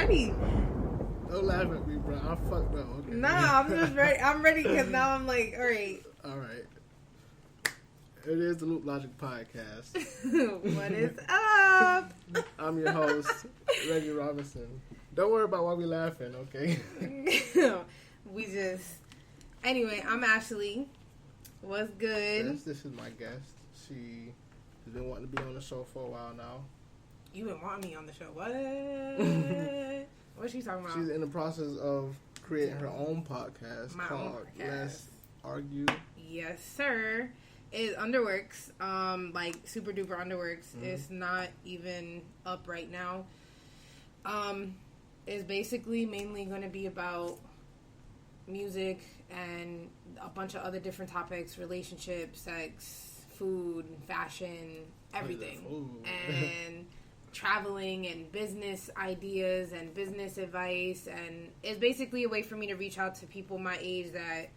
ready. Don't laugh at me, bro. I'm fucked up. Okay. Nah, I'm just ready. I'm ready because now I'm like, all right. All right. It is the Loop Logic Podcast. What is up? I'm your host, Reggie Robinson. Don't worry about why we laughing, okay? Anyway, I'm Ashley. What's good? Yes, this is my guest. She's been wanting to be on the show for a while now. You been wanting me on the show. What? What's she talking about? She's in the process of creating her own podcast called Let's Argue. Yes, sir. It underworks, like super duper underworks. Mm-hmm. It's not even up right now. It's basically mainly going to be about music and a bunch of other different topics: relationships, sex, food, fashion, everything, and traveling and business ideas and business advice. And it's basically a way for me to reach out to people my age that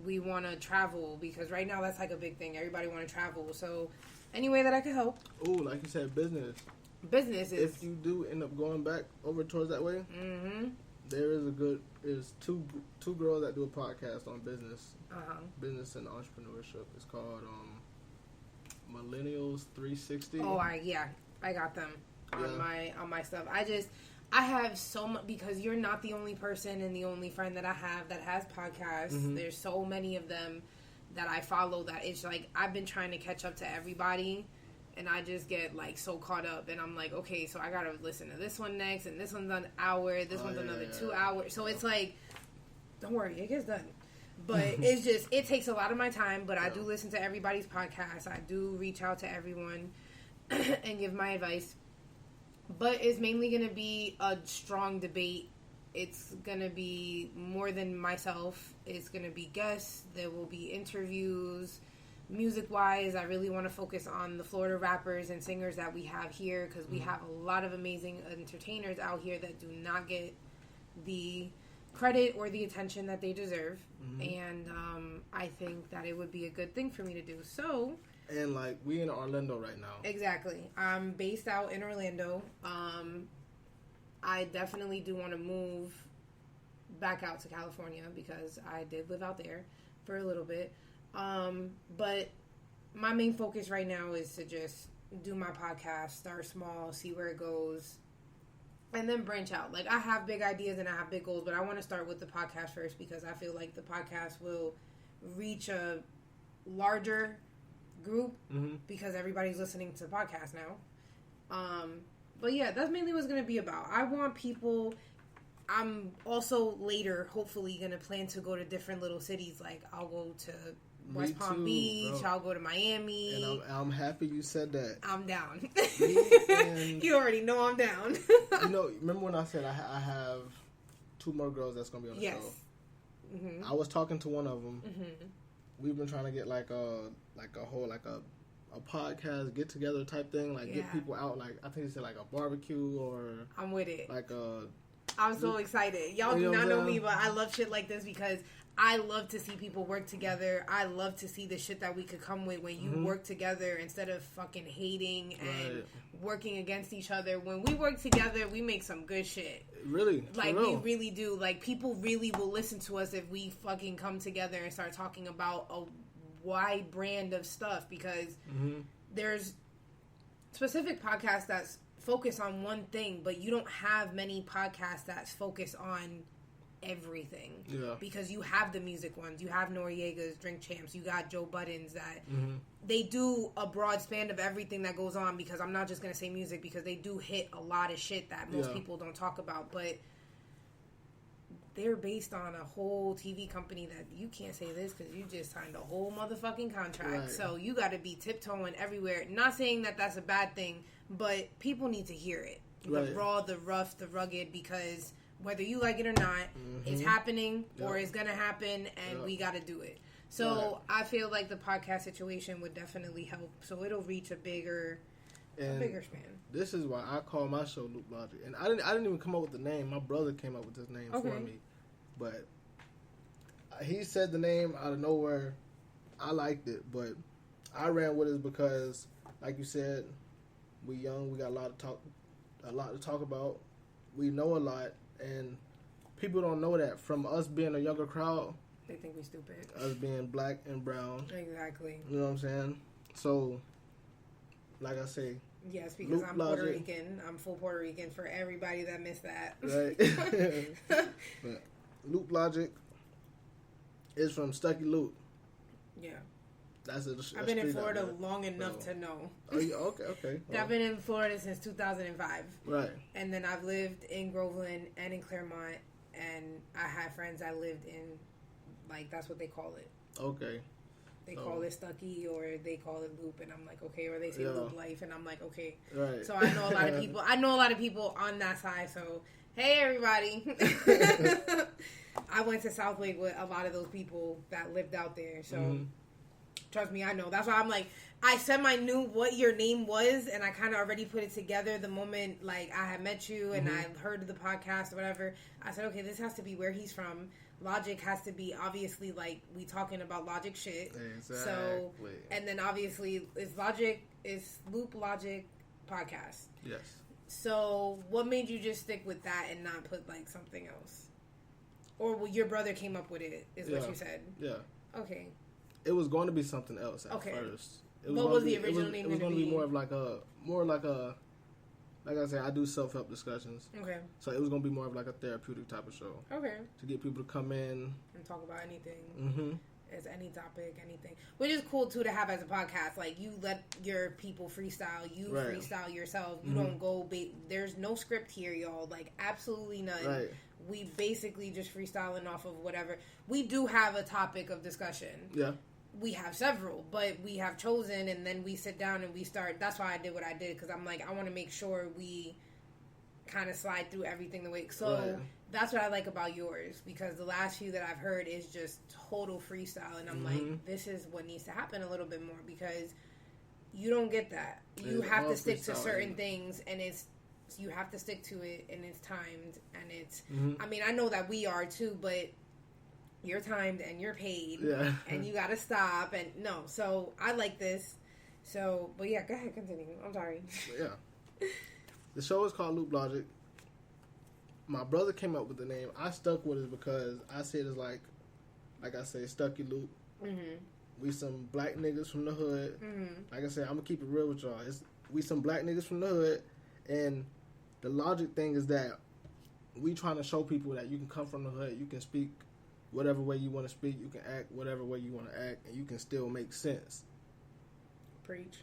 we want to travel, because right now that's like a big thing. Everybody want to travel. So any way that I could help. Oh, like you said, business is... If you do end up going back over towards that way, mm-hmm. There's two girls that do a podcast on business. Business and entrepreneurship. It's called Millennials 360. Oh, I got them on my stuff. I have so much, because you're not the only person and the only friend that I have that has podcasts. Mm-hmm. There's so many of them that I follow that it's like I've been trying to catch up to everybody, and I just get like so caught up, and I'm like, okay, so I gotta listen to this one next, and this one's an hour, this one's another 2 hours. So it's like, don't worry, it gets done. But it's just, it takes a lot of my time, but I do listen to everybody's podcast. I do reach out to everyone and give my advice. But it's mainly going to be a strong debate. It's going to be more than myself. It's going to be guests. There will be interviews. Music-wise, I really want to focus on the Florida rappers and singers that we have here, because we have a lot of amazing entertainers out here that do not get the credit or the attention that they deserve. Mm-hmm. And I think that it would be a good thing for me to do. So... And, like, we in Orlando right now. Exactly. I'm based out in Orlando. I definitely do want to move back out to California, because I did live out there for a little bit. But my main focus right now is to just do my podcast, start small, see where it goes, and then branch out. Like, I have big ideas and I have big goals, but I want to start with the podcast first, because I feel like the podcast will reach a larger group, because everybody's listening to podcasts now. But yeah, that's mainly what it's going to be about. I want people... I'm also later hopefully going to plan to go to different little cities. Like, I'll go to West Palm Beach, bro. I'll go to Miami. And I'm happy you said that. I'm down. You already know I'm down. Remember when I said I have 2 more girls that's going to be on the show? Mm-hmm. I was talking to one of them. Mm-hmm. We've been trying to get a podcast get together type thing, get people out. Like, I think he said like a barbecue, or I'm with it. I'm so excited. Y'all do not know me, but I love shit like this, because I love to see people work together. I love to see the shit that we could come with when you work together, instead of fucking hating and working against each other. When we work together, we make some good shit. Really? Like, we really do. Like, people really will listen to us if we fucking come together and start talking about a wide brand of stuff, because there's specific podcasts that's focus on one thing, but you don't have many podcasts that's focused on everything. Yeah. Because you have the music ones, you have Noriega's, Drink Champs, you got Joe Budden's, that they do a broad span of everything that goes on, because I'm not just going to say music, because they do hit a lot of shit that most people don't talk about, but they're based on a whole TV company that you can't say this because you just signed a whole motherfucking contract. Right. So you got to be tiptoeing everywhere. Not saying that that's a bad thing, but people need to hear it. Right. The raw, the rough, the rugged, because whether you like it or not, it's happening or it's going to happen, and we got to do it. So I feel like the podcast situation would definitely help. So it'll reach a bigger span. This is why I call my show Loop Logic. And I didn't even come up with the name. My brother came up with this name for me. But he said the name out of nowhere. I liked it, but I ran with it because, like you said, we young, we got a lot to talk about. we know a lot, and people don't know that from us being a younger crowd. They think we stupid. Us being black and brown. Exactly. You know what I'm saying? So, like I say. Yes, because I'm Puerto Rican. I'm full Puerto Rican for everybody that missed that. Right. But Loop Logic is from Stucky Loop. Yeah. That's a I've been in Florida long enough to know. Oh, yeah, okay. Well, I've been in Florida since 2005. Right. And then I've lived in Groveland and in Claremont, and I had friends that lived in, like, that's what they call it. Okay. They call it Stucky, or they call it Loop, and I'm like, okay. Or they say Loop Life, and I'm like, okay. Right. So I know a lot of people. I know a lot of people on that side. So hey, everybody. I went to Southwick with a lot of those people that lived out there. So trust me, I know. That's why I'm like, I semi knew what your name was, and I kind of already put it together the moment like I had met you and I heard of the podcast or whatever. I said, okay, this has to be where he's from. Logic has to be obviously like we talking about Logic shit. Exactly. So, and then obviously it's Loop Logic podcast. Yes. So what made you just stick with that and not put like something else? Or your brother came up with it, is what you said. Yeah. Okay. It was going to be something else at first. What was the original name? It was going to be more like a, like I said, I do self-help discussions. Okay. So it was going to be more of like a therapeutic type of show. Okay. To get people to come in. And talk about anything. Mm-hmm. As any topic, anything. Which is cool, too, to have as a podcast. Like, you let your people freestyle. You freestyle yourself. You don't go... There's no script here, y'all. Like, absolutely none. Right. We basically just freestyling off of whatever. We do have a topic of discussion. Yeah. We have several, but we have chosen, and then we sit down and we start. That's why I did what I did, because I'm like, I want to make sure we kind of slide through everything the way. So that's what I like about yours, because the last few that I've heard is just total freestyle, and I'm like, this is what needs to happen a little bit more, because you don't get that. You have to stick to certain things, and you have to stick to it, and it's timed, and it's. I mean, I know that we are too, but. You're timed and you're paid, and you gotta stop. And no, so I like this. So, but yeah, go ahead, continue. I'm sorry. Yeah, the show is called Loop Logic. My brother came up with the name. I stuck with it because I said it's like I say, Stucky Loop. We some black niggas from the hood. Like I said, I'm gonna keep it real with y'all. We some black niggas from the hood, and the logic thing is that we trying to show people that you can come from the hood, you can speak whatever way you want to speak, you can act whatever way you want to act, and you can still make sense. Preach.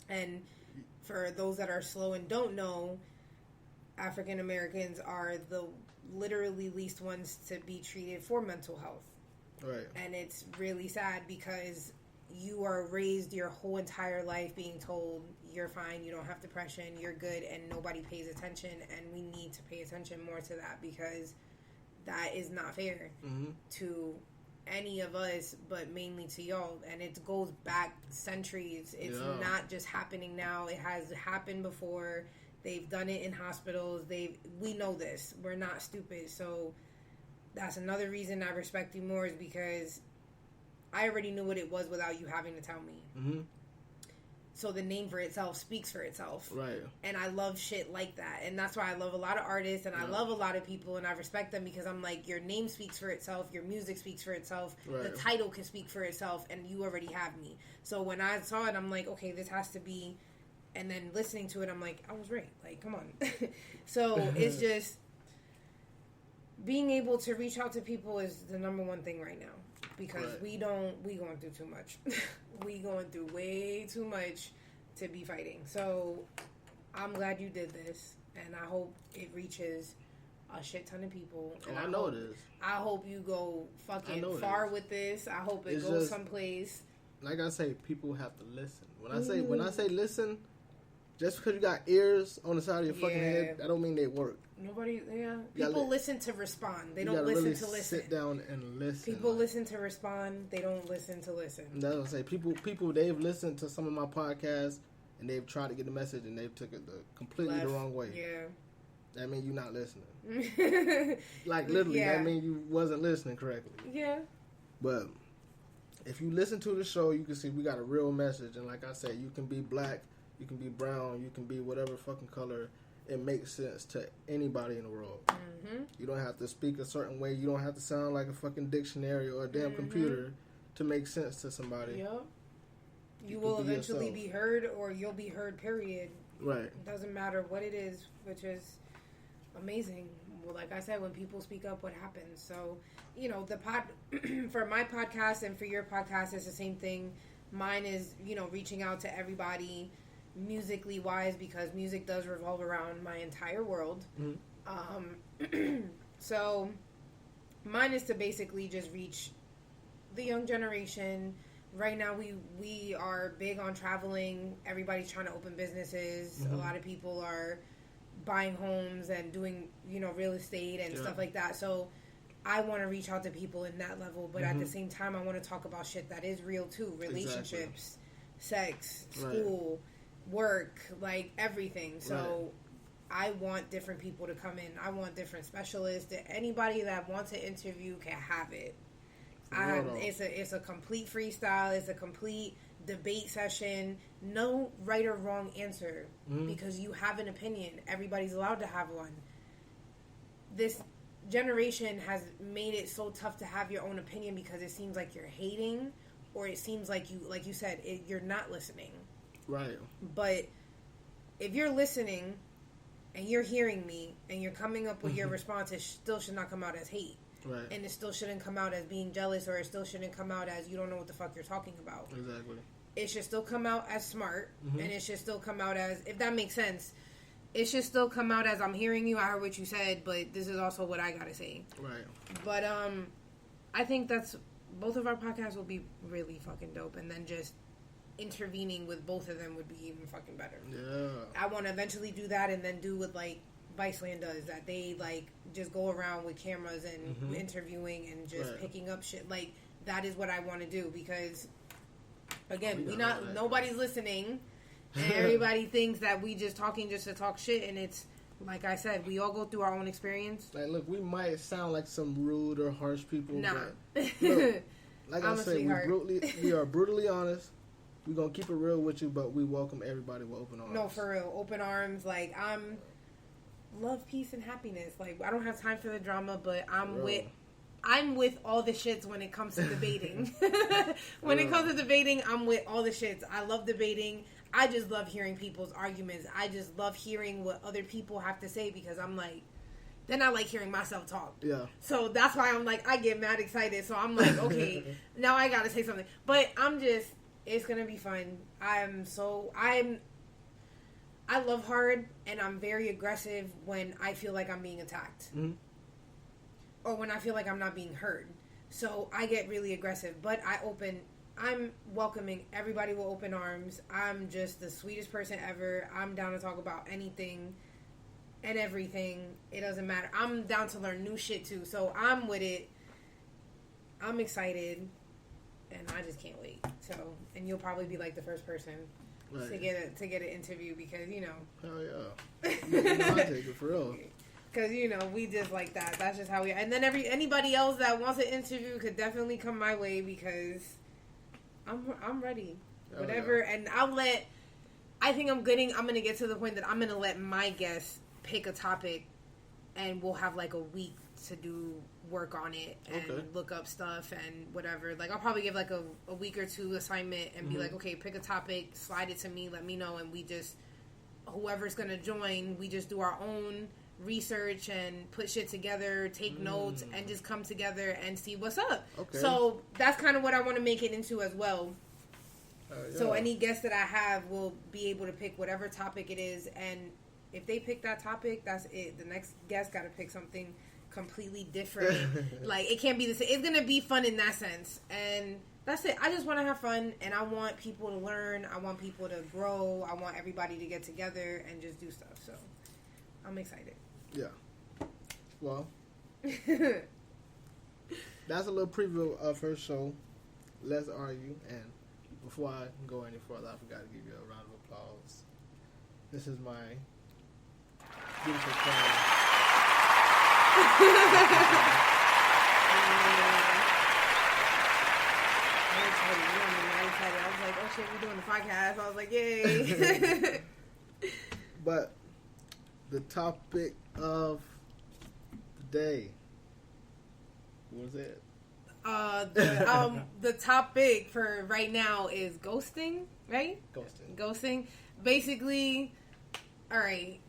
And for those that are slow and don't know, African Americans are the literally least ones to be treated for mental health. Right. And it's really sad because you are raised your whole entire life being told you're fine, you don't have depression, you're good, and nobody pays attention, and we need to pay attention more to that, because that is not fair to any of us, but mainly to y'all. And it goes back centuries. It's not just happening now. It has happened before. They've done it in hospitals. We know this. We're not stupid. So that's another reason I respect you more, is because I already knew what it was without you having to tell me. So the name for itself speaks for itself. Right. And I love shit like that. And that's why I love a lot of artists, and I love a lot of people, and I respect them, because I'm like, your name speaks for itself, your music speaks for itself, the title can speak for itself, and you already have me. So when I saw it, I'm like, okay, this has to be, and then listening to it, I'm like, I was right. Like, come on. So it's just, being able to reach out to people is the number one thing right now. Because we going through too much. We going through way too much to be fighting. So I'm glad you did this, and I hope it reaches a shit ton of people. And I know it is. I hope you go fucking far with this. I hope it goes someplace. Like I say, people have to listen. When I say listen, just because you got ears on the side of your fucking head, that don't mean they work. People listen to respond. They don't listen to listen. Sit down and listen. People listen to respond. They don't listen to listen. That's what I say. People, they've listened to some of my podcasts, and they've tried to get the message, and they've took it completely the wrong way. Yeah. That means you're not listening. Like, literally, that means you wasn't listening correctly. Yeah. But if you listen to the show, you can see we got a real message. And like I said, you can be black, you can be brown, you can be whatever fucking color, it makes sense to anybody in the world. Mm-hmm. You don't have to speak a certain way. You don't have to sound like a fucking dictionary or a damn computer to make sense to somebody. Yep. You will eventually be heard, or you'll be heard, period. Right. It doesn't matter what it is, which is amazing. Well, like I said, when people speak up, what happens? So, you know, for my podcast and for your podcast, it's the same thing. Mine is, you know, reaching out to everybody musically wise, because music does revolve around my entire world. So mine is to basically just reach the young generation. Right now we are big on traveling. Everybody's trying to open businesses. A lot of people are buying homes and doing, you know, real estate and stuff like that. So I want to reach out to people in that level, but at the same time I want to talk about shit that is real too. Relationships, sex, school, work, like everything. So I want different people to come in. I want different specialists. Anybody that wants an interview can have it. It's a complete freestyle. It's a complete debate session. No right or wrong answer, because you have an opinion. Everybody's allowed to have one. This generation has made it so tough to have your own opinion, because it seems like you're hating, or it seems like you said, you're not listening. Right. But if you're listening and you're hearing me and you're coming up with your response, it still should not come out as hate. Right. And it still shouldn't come out as being jealous, or it still shouldn't come out as you don't know what the fuck you're talking about. Exactly. It should still come out as smart, and it should still come out as, if that makes sense, it should still come out as, I'm hearing you, I heard what you said, but this is also what I gotta say. Right. But I think both of our podcasts will be really fucking dope, and then just intervening with both of them would be even fucking better. Yeah. I want to eventually do that, and then do what like Viceland does, that they like just go around with cameras and interviewing and just picking up shit. Like, that is what I want to do, because again, nobody's listening, and everybody thinks that we just talking just to talk shit, and it's like I said, we all go through our own experience. Like, look, we might sound like some rude or harsh people, but look, like I said, we are brutally honest. We're going to keep it real with you, but we welcome everybody with open arms. No, for real. Open arms. Like, love, peace, and happiness. Like, I don't have time for the drama, but I'm with all the shits when it comes to debating. When it comes to debating, I'm with all the shits. I love debating. I just love hearing people's arguments. I just love hearing what other people have to say, because I'm like, then I like hearing myself talk. Yeah. So that's why I'm like, I get mad excited. So I'm like, okay, now I got to say something. But it's going to be fun. I love hard, and I'm very aggressive when I feel like I'm being attacked. Or when I feel like I'm not being heard. So I get really aggressive, but I'm welcoming everybody with open arms. I'm just the sweetest person ever. I'm down to talk about anything and everything. It doesn't matter. I'm down to learn new shit too. So I'm with it. I'm excited. And I just can't wait. So, and you'll probably be like the first person to get an interview, because hell yeah, I'll take it for real. Because we just like that. That's just how we. And then anybody else that wants an interview could definitely come my way, because I'm ready. Whatever, yeah. And I think I'm gonna get to the point that I'm gonna let my guests pick a topic, and we'll have like a week to do work on it and look up stuff and whatever. Like, I'll probably give like a week or two assignment and be like, okay, pick a topic, slide it to me, let me know, and we just, whoever's gonna join, we just do our own research and put shit together, take notes, and just come together and see what's up. Okay. So that's kind of what I want to make it into as well. Yeah. So any guest that I have will be able to pick whatever topic it is, and if they pick that topic, that's it. The next guest got to pick something completely different. Like, it can't be the same. It's gonna be fun in that sense, and that's it. I just want to have fun, and I want people to learn. I want people to grow. I want everybody to get together and just do stuff. So I'm excited. Yeah. Well, that's a little preview of her show, Let's Argue. And before I go any further, I forgot to give you a round of applause. This is my beautiful friend. I was like, oh shit, we're doing the podcast. I was like, yay. But the topic of the day. What was it? The topic for right now is ghosting, right? Ghosting. Basically, all right.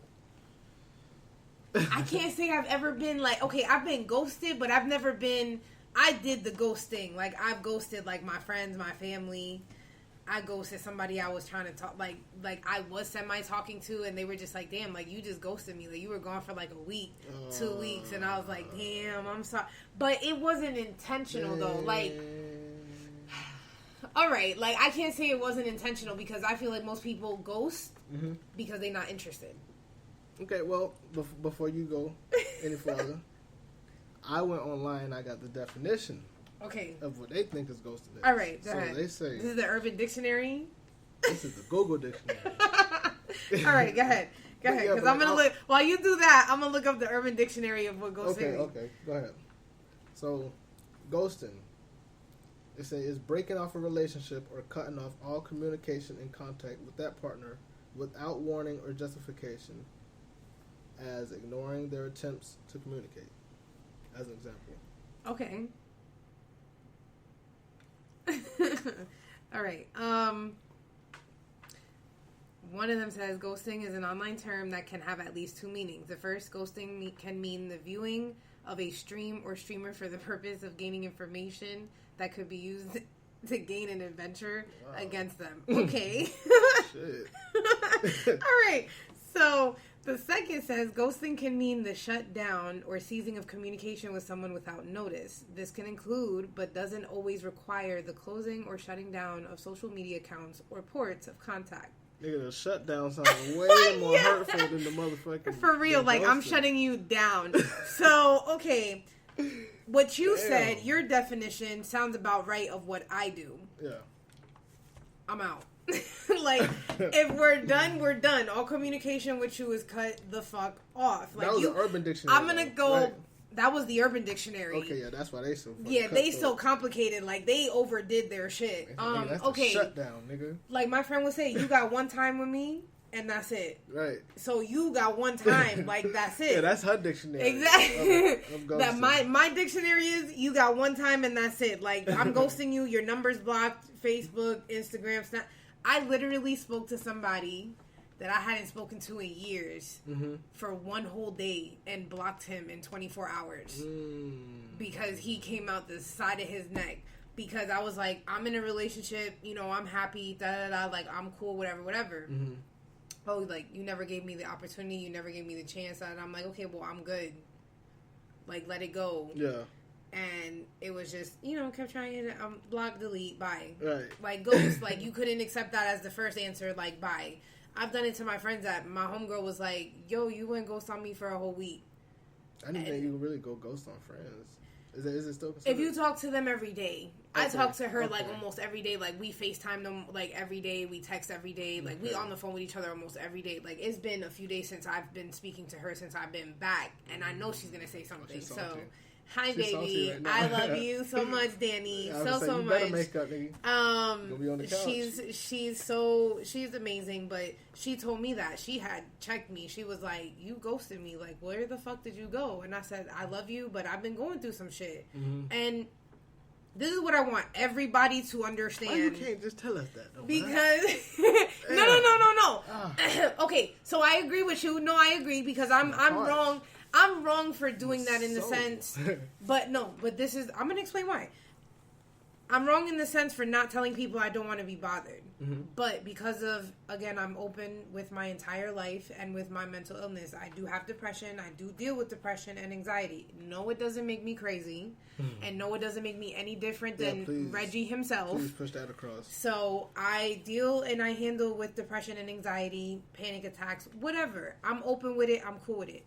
I can't say I've ever been like, okay, I've been ghosted, but I've never been, I did the ghosting. Like, I've ghosted, like, my friends, my family. I ghosted somebody I was trying to talk, like I was semi-talking to, and they were just like, damn, like, you just ghosted me. Like, you were gone for, like, a week, 2 weeks, and I was like, damn, I'm sorry. But it wasn't intentional, though. Like, all right, like, I can't say it wasn't intentional, because I feel like most people ghost because they're not interested. Okay, well, before you go any further, I went online and I got the definition of what they think is ghosting. All right, go so ahead. They say... This is the Urban Dictionary? This is the Google Dictionary. All right, go ahead. Go ahead, because I'm going to look... While you do that, I'm going to look up the Urban Dictionary of what ghosting means. Okay, go ahead. So, ghosting. It says it's breaking off a relationship or cutting off all communication and contact with that partner without warning or justification, as ignoring their attempts to communicate, as an example. Okay. All right. One of them says ghosting is an online term that can have at least two meanings. The first, ghosting can mean the viewing of a stream or streamer for the purpose of gaining information that could be used to gain an adventure against them. Okay. Shit. All right. So the second says ghosting can mean the shutdown or ceasing of communication with someone without notice. This can include, but doesn't always require, the closing or shutting down of social media accounts or ports of contact. Nigga, the shutdown sounds way more hurtful than the motherfucking... For real, like, ghosting. I'm shutting you down. So, okay, what you said, your definition sounds about right of what I do. Yeah. I'm out. Like, if we're done, we're done. All communication with you is cut the fuck off. Like, that was the Urban Dictionary. I'm gonna go... Right. That was the Urban Dictionary. Okay, yeah, that's why they so... Yeah, they so complicated. Like, they overdid their shit. That's okay. Shutdown, nigga. Like, my friend would say, you got one time with me, and that's it. Right. So, you got one time, like, that's it. Yeah, that's her dictionary. Exactly. That my dictionary is, you got one time, and that's it. Like, I'm ghosting you, your number's blocked, Facebook, Instagram, Snap. I literally spoke to somebody that I hadn't spoken to in years for one whole day and blocked him in 24 hours because he came out the side of his neck. Because I was like, I'm in a relationship, you know, I'm happy, like, I'm cool, whatever. Oh, like, you never gave me the opportunity, you never gave me the chance. And I'm like, okay, well, I'm good. Like, let it go. Yeah. And it was just, you know, kept trying to block, delete, bye. Right. Like, ghost. Like, you couldn't accept that as the first answer, like, bye. I've done it to my friends that my homegirl was like, yo, you went ghost on me for a whole week. I didn't think you could really go ghost on friends. Is it still considered? If you talk to them every day. Okay. I talk to her, like, almost every day. Like, we FaceTime them, like, every day. We text every day. Like, we on the phone with each other almost every day. Like, it's been a few days since I've been speaking to her, since I've been back. And I know she's going to say something. So... Hi, she's baby. Right, I love you so much, Danny. So much. Make up, nigga. Be on the couch. She's amazing, but she told me that she had checked me. She was like, "You ghosted me. Like, where the fuck did you go?" And I said, "I love you, but I've been going through some shit." And this is what I want everybody to understand. Why you can't just tell us that, though? Because no. Okay, so I agree with you. No, I agree because I'm wrong. I'm wrong for doing that in the sense, but this is, I'm going to explain why. I'm wrong in the sense for not telling people I don't want to be bothered. But because of, again, I'm open with my entire life and with my mental illness. I do have depression. I do deal with depression and anxiety. No, it doesn't make me crazy. And no, it doesn't make me any different than Reggie himself. Please push that across. So I deal and I handle with depression and anxiety, panic attacks, whatever. I'm open with it. I'm cool with it.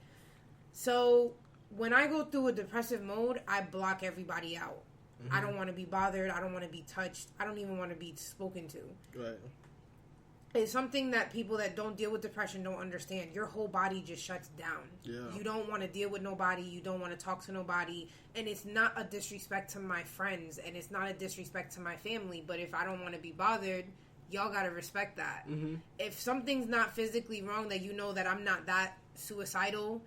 So, when I go through a depressive mode, I block everybody out. I don't want to be bothered. I don't want to be touched. I don't even want to be spoken to. Right. It's something that people that don't deal with depression don't understand. Your whole body just shuts down. Yeah. You don't want to deal with nobody. You don't want to talk to nobody. And it's not a disrespect to my friends. And it's not a disrespect to my family. But if I don't want to be bothered, y'all gotta respect that. If something's not physically wrong, that you know that I'm not that suicidal,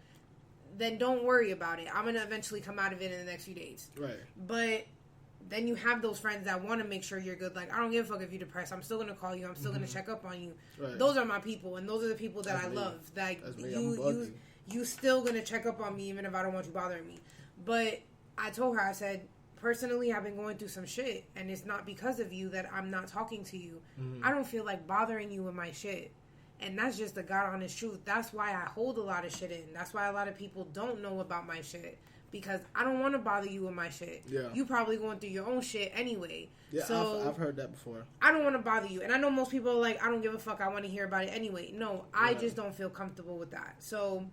then don't worry about it. I'm gonna eventually come out of it in the next few days. Right. But then you have those friends that want to make sure you're good. Like, I don't give a fuck if you're depressed. I'm still gonna call you. I'm still gonna check up on you. Right. Those are my people, and those are the people that I love. Like, you still gonna check up on me even if I don't want you bothering me. But I told her, I said, personally, I've been going through some shit, and it's not because of you that I'm not talking to you. I don't feel like bothering you with my shit. And that's just the God honest truth. That's why I hold a lot of shit in. That's why a lot of people don't know about my shit. Because I don't want to bother you with my shit. Yeah. You probably going through your own shit anyway. Yeah, so I've heard that before. I don't want to bother you. And I know most people are like, I don't give a fuck. I want to hear about it anyway. No, I just don't feel comfortable with that. So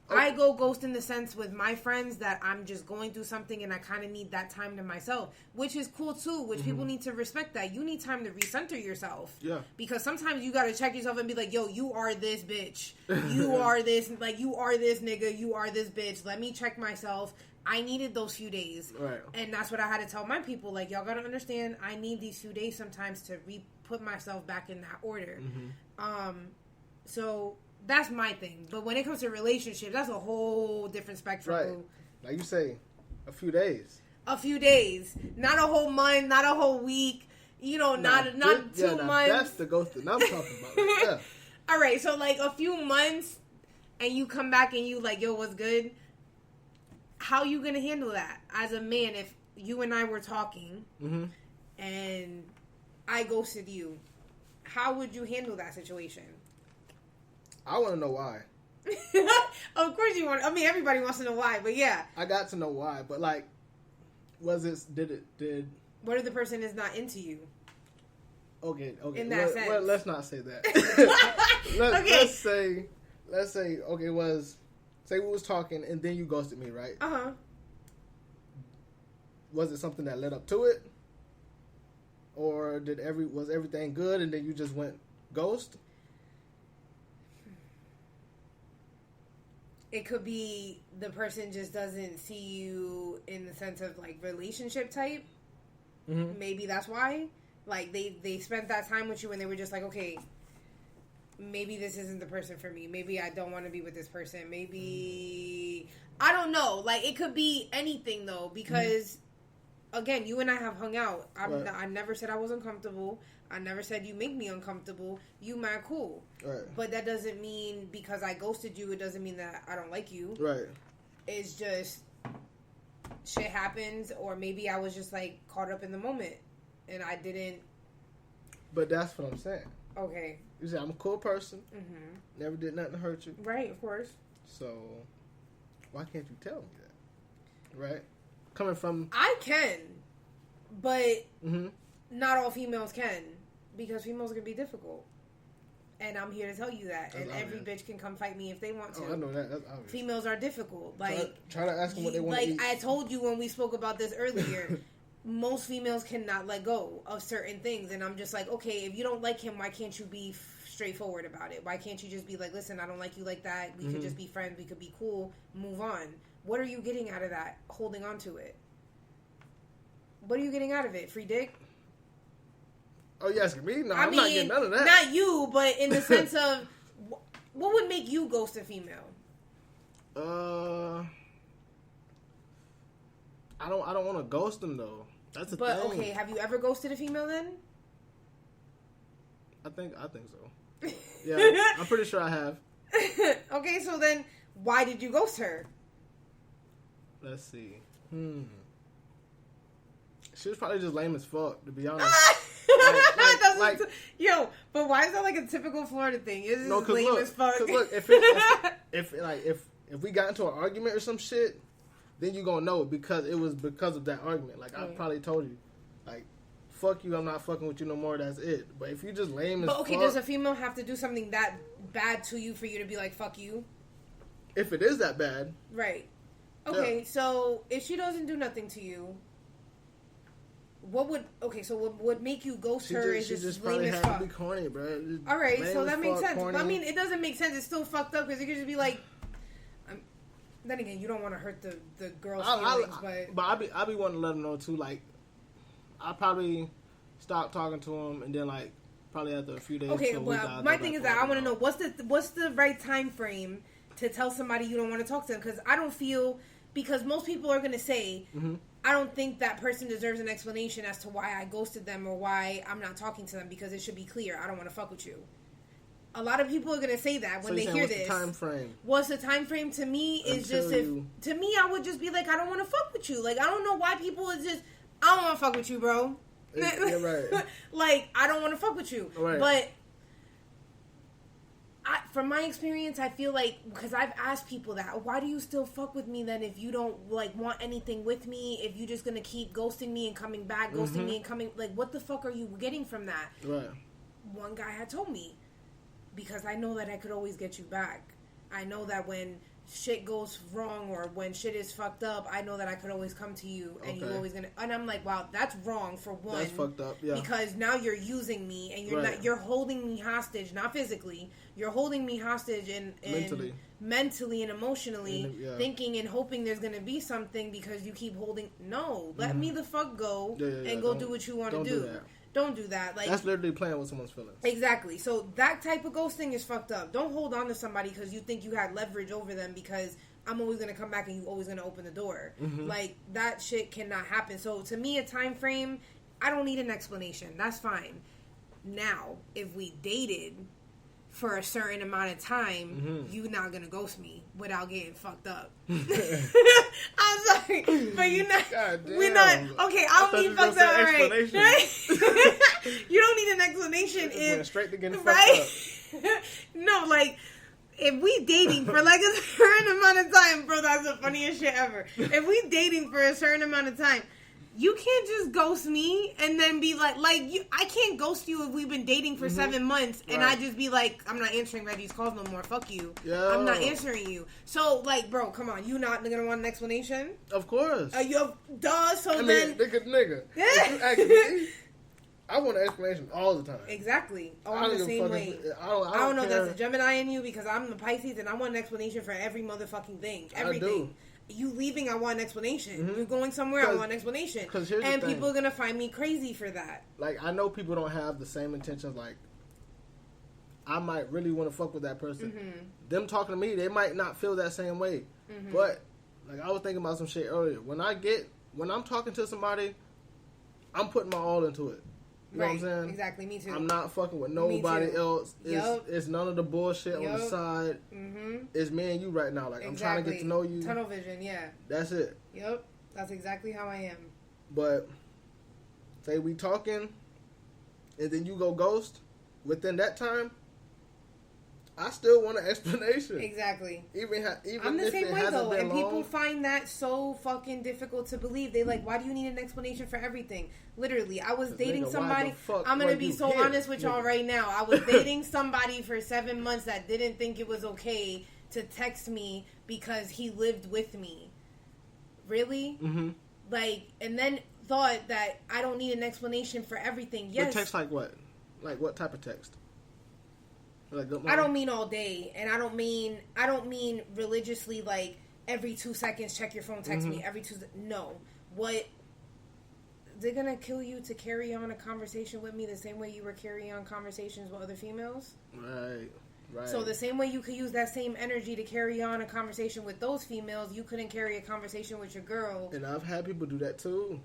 I go ghost in the sense with my friends that I'm just going through something and I kind of need that time to myself, which is cool too, which people need to respect that. You need time to recenter yourself. Yeah. Because sometimes you got to check yourself and be like, yo, you are this bitch. You are this, like, you are this nigga. You are this bitch. Let me check myself. I needed those few days. Right. And that's what I had to tell my people. Like, y'all got to understand, I need these few days sometimes to put myself back in that order. So that's my thing. But when it comes to relationships, that's a whole different spectrum. Right. Like you say, a few days. A few days. Not a whole month, not a whole week. You know, not 2 months. That's the ghosting I'm talking about. Right there. All right, so like a few months and you come back and you like, yo, what's good? How you going to handle that? As a man, if you and I were talking and I ghosted you, how would you handle that situation? I want to know why. Of course you want. I mean, everybody wants to know why, but yeah. I got to know why, but like, what if the person is not into you? Okay. In that sense. Well, let's not say that. Let's say, okay, say we was talking and then you ghosted me, right? Uh-huh. Was it something that led up to it? Or was everything good and then you just went ghost? It could be the person just doesn't see you in the sense of like relationship type. Maybe that's why. Like they spent that time with you and they were just like, okay, maybe this isn't the person for me. Maybe I don't want to be with this person. Maybe I don't know. Like it could be anything though, because again, you and I have hung out. I never said I was uncomfortable. I never said you make me uncomfortable. You mad cool. Right. But that doesn't mean because I ghosted you, it doesn't mean that I don't like you. Right. It's just shit happens, or maybe I was just like caught up in the moment and I didn't. But that's what I'm saying. Okay. You say I'm a cool person. Never did nothing to hurt you. Right, of course. So why can't you tell me that? Right? Coming from... I can, but not all females can, because females can be difficult. And I'm here to tell you that. That's and obvious. Every bitch can come fight me if they want to. Oh, I know that. That's obvious. Females are difficult. Like try to ask them what they want to eat. Like I told you when we spoke about this earlier, most females cannot let go of certain things. And I'm just like, okay, if you don't like him, why can't you be straightforward about it? Why can't you just be like, listen, I don't like you like that. We could just be friends. We could be cool. Move on. What are you getting out of that? Holding on to it. What are you getting out of it? Free dick? Oh, you asking me? No, I'm not getting none of that. Not you, but in the sense of, what would make you ghost a female? I don't want to ghost them though. That's the thing. But okay, have you ever ghosted a female then? I think so. Yeah, I'm pretty sure I have. Okay, so then why did you ghost her? Let's see. She was probably just lame as fuck, to be honest. Yo, but why is that like a typical Florida thing? It's just lame as fuck. Because look, if we got into an argument or some shit, then you gonna know it because it was because of that argument. Like I probably told you, like, fuck you, I'm not fucking with you no more. That's it. But if you just lame as fuck, does a female have to do something that bad to you for you to be like fuck you? If it is that bad, right? Okay, so if she doesn't do nothing to you. What would make you ghost her is just lame as fuck. To be corny, bro. All right, so that makes sense. But I mean, it doesn't make sense. It's still fucked up because you could just be like. Then again, you don't want to hurt the girl's feelings, but I be wanting to let them know too. Like, I probably stopped talking to him, and then like probably after a few days. Okay, well, my thing is that I want to know what's the right time frame to tell somebody you don't want to talk to them, because I don't feel, because most people are going to say, I don't think that person deserves an explanation as to why I ghosted them or why I'm not talking to them, because it should be clear. I don't want to fuck with you. A lot of people are going to say that when they hear what's this. The time frame? What's the time frame to me is just to me, I would just be like, I don't want to fuck with you. Like, I don't know why people is just, I don't want to fuck with you, bro. You're right. Like, I don't want to fuck with you. Right. But from my experience, I feel like, because I've asked people that, why do you still fuck with me then if you don't like want anything with me? If you're just gonna keep ghosting me and coming back, ghosting me and coming, like, what the fuck are you getting from that? Right. One guy had told me, because I know that I could always get you back. I know that when shit goes wrong or when shit is fucked up, I know that I could always come to you and you always gonna. And I'm like, wow, that's wrong for one. That's fucked up. Yeah. Because now you're using me and you're not. You're holding me hostage, not physically. You're holding me hostage and mentally and emotionally, thinking and hoping there's gonna be something because you keep holding. No, let me the fuck go and go do what you want to do. Don't do that. Like, that's literally playing with someone's feelings. Exactly. So that type of ghosting is fucked up. Don't hold on to somebody because you think you had leverage over them because I'm always going to come back and you're always going to open the door. Like, that shit cannot happen. So to me, a time frame, I don't need an explanation. That's fine. Now, if we dated for a certain amount of time, you're not going to ghost me without getting fucked up. I'm sorry, but you're not. We're not. Okay, I don't need fucked up, right? You don't need an explanation if straight to getting fucked up. No, like, if we dating for like a certain amount of time, bro, that's the funniest shit ever. If we dating for a certain amount of time, you can't just ghost me and then be like I can't ghost you if we've been dating for 7 months and I just be like, I'm not answering Reggie's calls no more. Fuck you. Yo. I'm not answering you. So, like, bro, come on. You not gonna want an explanation? Of course. So nigga. If you ask me, I want an explanation all the time. Exactly. Oh, I'm the same way. I don't know if that's a Gemini in you because I'm the Pisces and I want an explanation for every motherfucking thing. Everything. I do. You leaving, I want an explanation. You're going somewhere, I want an explanation. And people are going to find me crazy for that. Like, I know people don't have the same intentions. Like, I might really want to fuck with that person. Them talking to me, they might not feel that same way. But, like, I was thinking about some shit earlier. When I'm talking to somebody, I'm putting my all into it. You know what I'm saying? Exactly, me too. I'm not fucking with nobody else. It's none of the bullshit on the side. It's me and you right now. Like, I'm trying to get to know you. Tunnel vision, yeah. That's it. Yep. That's exactly how I am. But, say we talking, and then you go ghost, within that time, I still want an explanation. Exactly. Even I'm the same way though, and long. people find that so fucking difficult to believe. They like, why do you need an explanation for everything? Literally, I was dating somebody. I'm gonna be so honest with y'all right now. I was dating somebody for 7 months that didn't think it was okay to text me because he lived with me. Really? Like, and then thought that I don't need an explanation for everything. Yes. But text like what? Like what type of text? Like, I don't mean all day, and I don't mean religiously. Like every 2 seconds, check your phone, text me every 2. No, what they're gonna kill you to carry on a conversation with me the same way you were carrying on conversations with other females. Right. So the same way you could use that same energy to carry on a conversation with those females, you couldn't carry a conversation with your girl. And I've had people do that too.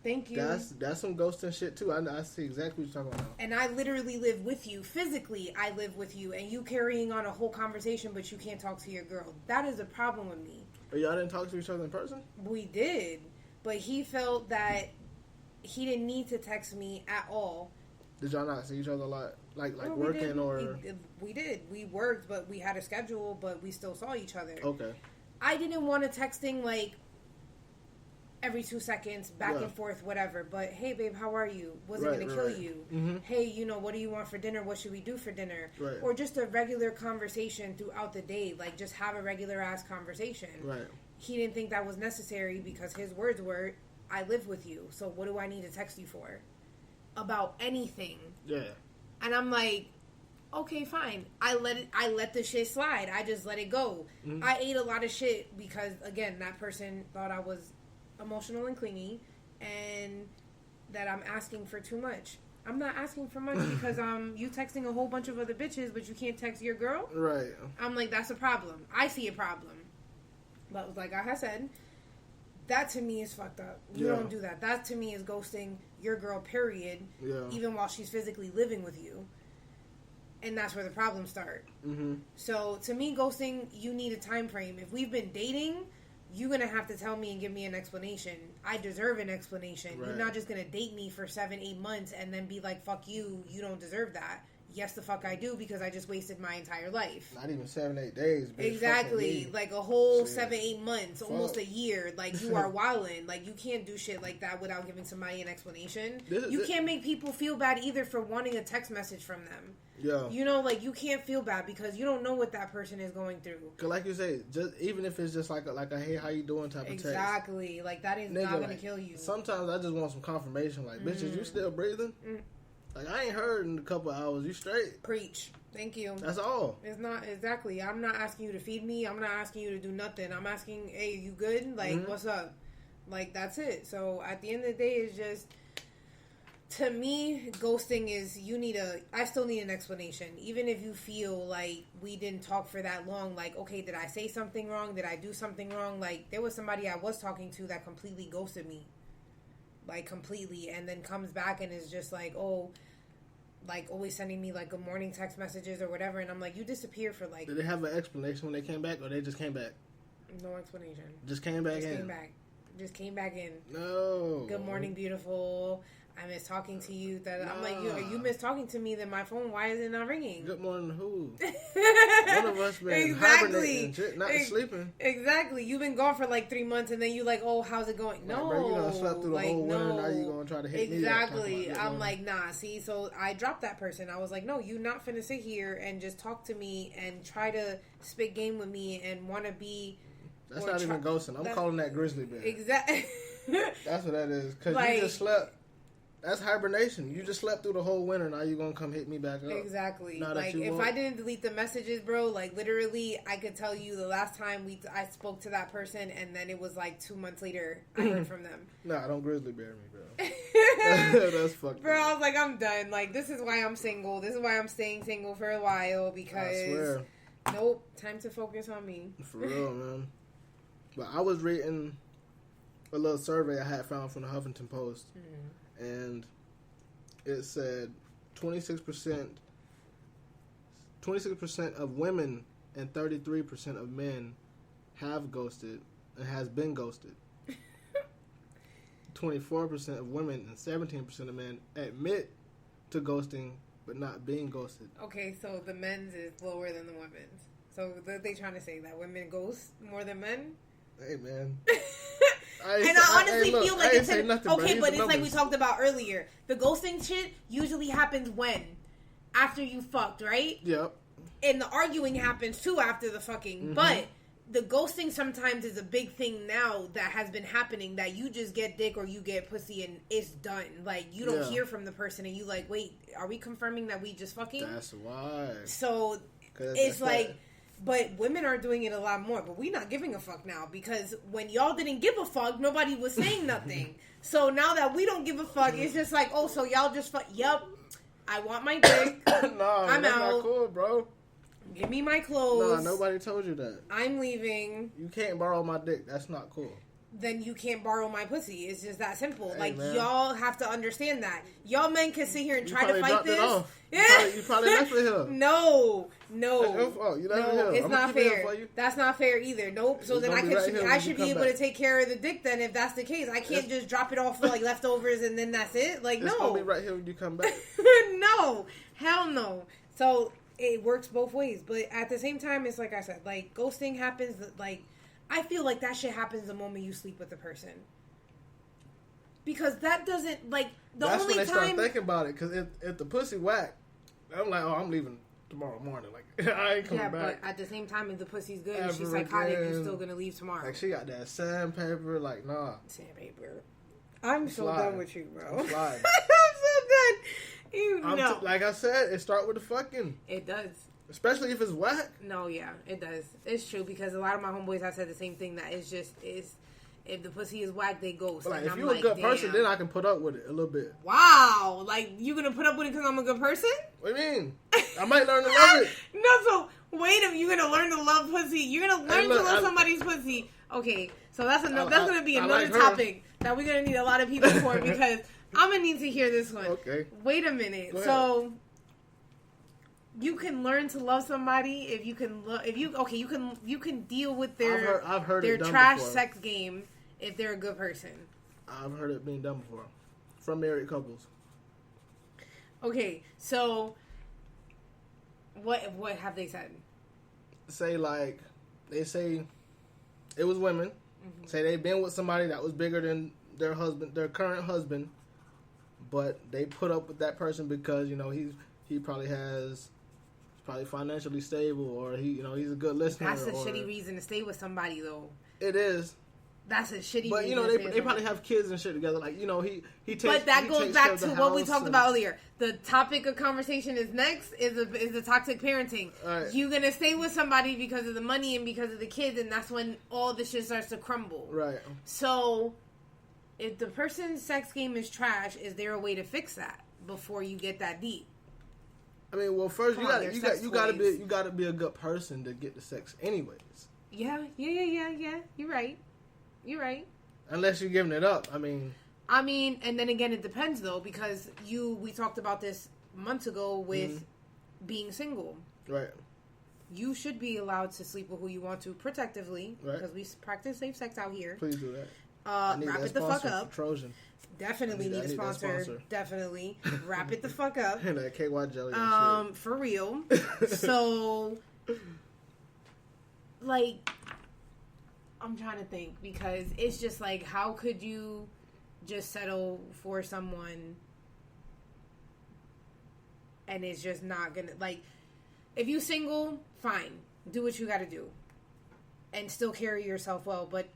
Thank you. That's some ghosting shit too. I see exactly what you're talking about. And I literally live with you. Physically, I live with you. And you carrying on a whole conversation, but you can't talk to your girl. That is a problem with me. But y'all didn't talk to each other in person? We did. But he felt that he didn't need to text me at all. Did y'all not see each other a lot? Like working or... We did. We worked, but we had a schedule, but we still saw each other. Okay. I didn't want to texting, like... every 2 seconds, back and forth, whatever. But, hey, babe, how are you? Was it going to kill you? Hey, what do you want for dinner? What should we do for dinner? Right. Or just a regular conversation throughout the day. Like, just have a regular-ass conversation. Right. He didn't think that was necessary because his words were, I live with you, so what do I need to text you for? About anything. Yeah. And I'm like, okay, fine. I let the shit slide. I just let it go. I ate a lot of shit because, again, that person thought I was emotional and clingy, and that I'm asking for too much. I'm not asking for much because you texting a whole bunch of other bitches, but you can't text your girl. Right. I'm like, that's a problem. I see a problem. But like I said, that to me is fucked up. You don't do that. That to me is ghosting your girl, period. Yeah. Even while she's physically living with you. And that's where the problems start. Mm-hmm. So to me, ghosting, you need a time frame. If we've been dating, you're going to have to tell me and give me an explanation. I deserve an explanation. Right. You're not just going to date me for 7-8 months and then be like, fuck you, you don't deserve that. Yes, the fuck I do, because I just wasted my entire life. Not even 7-8 days. Bitch. Exactly. Like a whole 7-8 months, almost a year. Like, you are wildin'. Like, you can't do shit like that without giving somebody an explanation. You can't make people feel bad either for wanting a text message from them. Yeah. You know, like, you can't feel bad because you don't know what that person is going through. Because like you say, just even if it's just like a hey, how you doing type of text. Exactly. Like, that is not going to kill you. Sometimes I just want some confirmation. Like, bitch, is you still breathing? Like, I ain't heard in a couple of hours. You straight? Preach. Thank you. That's all. It's not, exactly. I'm not asking you to feed me. I'm not asking you to do nothing. I'm asking, hey, you good? Like, what's up? Like, that's it. So, at the end of the day, it's just... To me, ghosting is I still need an explanation. Even if you feel like we didn't talk for that long, like, okay, did I say something wrong? Did I do something wrong? Like, there was somebody I was talking to that completely ghosted me. Like, completely. And then comes back and is just like, oh, like, always sending me, like, good morning text messages or whatever. And I'm like, you disappeared for, like... Did they have an explanation when they came back, or they just came back? No explanation. Just came back Just came back in. No. Good morning, beautiful. I miss talking to you. I'm like, you miss talking to me, then my phone, why is it not ringing? Good morning, who? One of us been hibernating, not sleeping. Exactly. You've been gone for like 3 months, and then you like, oh, how's it going? No. Bro, you done slept through the whole winter, now you going to try to hit me up. Exactly. I'm like, nah, see, so I dropped that person. I was like, no, you not finna sit here and just talk to me and try to spit game with me and want to be... That's not even ghosting. I'm calling that grizzly bear. Exactly. That's what that is. Because like, you just slept... That's hibernation. You just slept through the whole winter. Now you're going to come hit me back up. Exactly. Like, if I didn't delete the messages, bro, like, literally, I could tell you the last time I spoke to that person, and then it was, like, 2 months later, I heard from them. Nah, don't grizzly bear me, bro. That's fucked bro, up. I was like, I'm done. Like, this is why I'm single. This is why I'm staying single for a while, because... I swear. Nope. Time to focus on me. For real, man. But I was reading a little survey I had found from the Huffington Post. And it said 26% of women and 33% of men have ghosted and has been ghosted. 24% of women and 17% of men admit to ghosting but not being ghosted. Okay, so the men's is lower than the women's. So they trying to say that women ghost more than men? Hey, man. I honestly feel like it's okay, but it's like we talked about earlier. The ghosting shit usually happens when? After you fucked, right? Yep. And the arguing happens too after the fucking. Mm-hmm. But the ghosting sometimes is a big thing now that has been happening, that you just get dick or you get pussy and it's done. Like, you don't hear from the person and you like, wait, are we confirming that we just fucking? That's why. So it's like... But women are doing it a lot more. But we not giving a fuck now. Because when y'all didn't give a fuck, nobody was saying nothing. So now that we don't give a fuck, it's just like, oh, so y'all just fuck. Yup. I want my dick. No, I'm that's out. Not cool, bro. Give me my clothes. No, nobody told you that. I'm leaving. You can't borrow my dick. That's not cool. Then you can't borrow my pussy. It's just that simple. Hey, like, man. Y'all have to understand that. Y'all men can sit here and try to fight this. You probably left it here. No. You it's not fair. That's not fair either. Nope. So then I should be able to take care of the dick then if that's the case. I can't just drop it off for like leftovers and then that's it. Like, it's gonna be right here when you come back. No. Hell no. So it works both ways. But at the same time, it's like I said, like, ghosting happens, like, I feel like that shit happens the moment you sleep with the person. Because that doesn't, like, That's only when they start thinking about it. Because if the pussy whack, I'm like, oh, I'm leaving tomorrow morning. Like, I ain't coming back. Yeah, but at the same time, if the pussy's good and she's psychotic, you're still going to leave tomorrow. Like, she got that sandpaper. Like, nah. Sandpaper. I'm so done with you, bro. I'm sliding. I'm so done. You know. Like I said, it start with the fucking. It does. Especially if it's whack. No, yeah, it does. It's true because a lot of my homeboys have said the same thing, that it's If the pussy is whack, they ghost. Like, if you're a good person, then I can put up with it a little bit. Wow. Like, you gonna put up with it because I'm a good person? What do you mean? I might learn to love it. No, so, wait a minute. You're gonna learn to love pussy. You're gonna learn to love somebody's pussy. Okay, so that's gonna be another topic that we're gonna need a lot of people for, because I'm gonna need to hear this one. Okay. Wait a minute. So, you can learn to love somebody if you can you can deal with their I've heard their it done trash before. sex game if they're a good person. I've heard it being done before from married couples. Okay, so what have they said? Say like they say it was women. Mm-hmm. Say they've been with somebody that was bigger than their current husband, but they put up with that person because he probably financially stable, or he's a good listener. That's a shitty reason to stay with somebody, though. It is. That's a shitty but, reason. they probably have kids and shit together. Like, he takes. But that goes back to what we talked about earlier. The topic of conversation is the toxic parenting. Right. You're gonna stay with somebody because of the money and because of the kids, and that's when all the shit starts to crumble. Right. So, if the person's sex game is trash, is there a way to fix that before you get that deep? I mean, well, first you gotta be a good person to get the sex, anyways. Yeah. You're right. Unless you're giving it up. I mean, and then again, it depends though, because we talked about this months ago with being single. Right. You should be allowed to sleep with who you want to protectively, because we practice safe sex out here. Please do that. Wrap it the fuck up. Trojan. Definitely need a sponsor. Definitely. Wrap it the fuck up. And that KY jelly and shit. For real. So, like, I'm trying to think, because it's just like, how could you just settle for someone and it's just not gonna, like, if you single, fine, do what you gotta do and still carry yourself well, but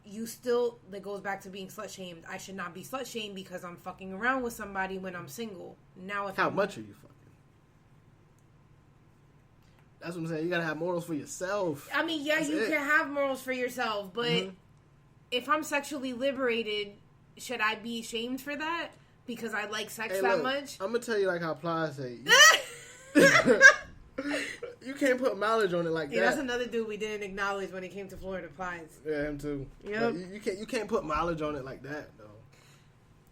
that goes back to being slut shamed. I should not be slut shamed because I'm fucking around with somebody when I'm single. Now, how much are you fucking? That's what I'm saying. You gotta have morals for yourself. I mean, yeah, you can have morals for yourself, but if I'm sexually liberated, should I be shamed for that because I like sex that much? I'm gonna tell you like how Ply say. You can't put mileage on it like that. That's another dude we didn't acknowledge when it came to Florida Plies. Yeah, him too. Yep. You can't put mileage on it like that though.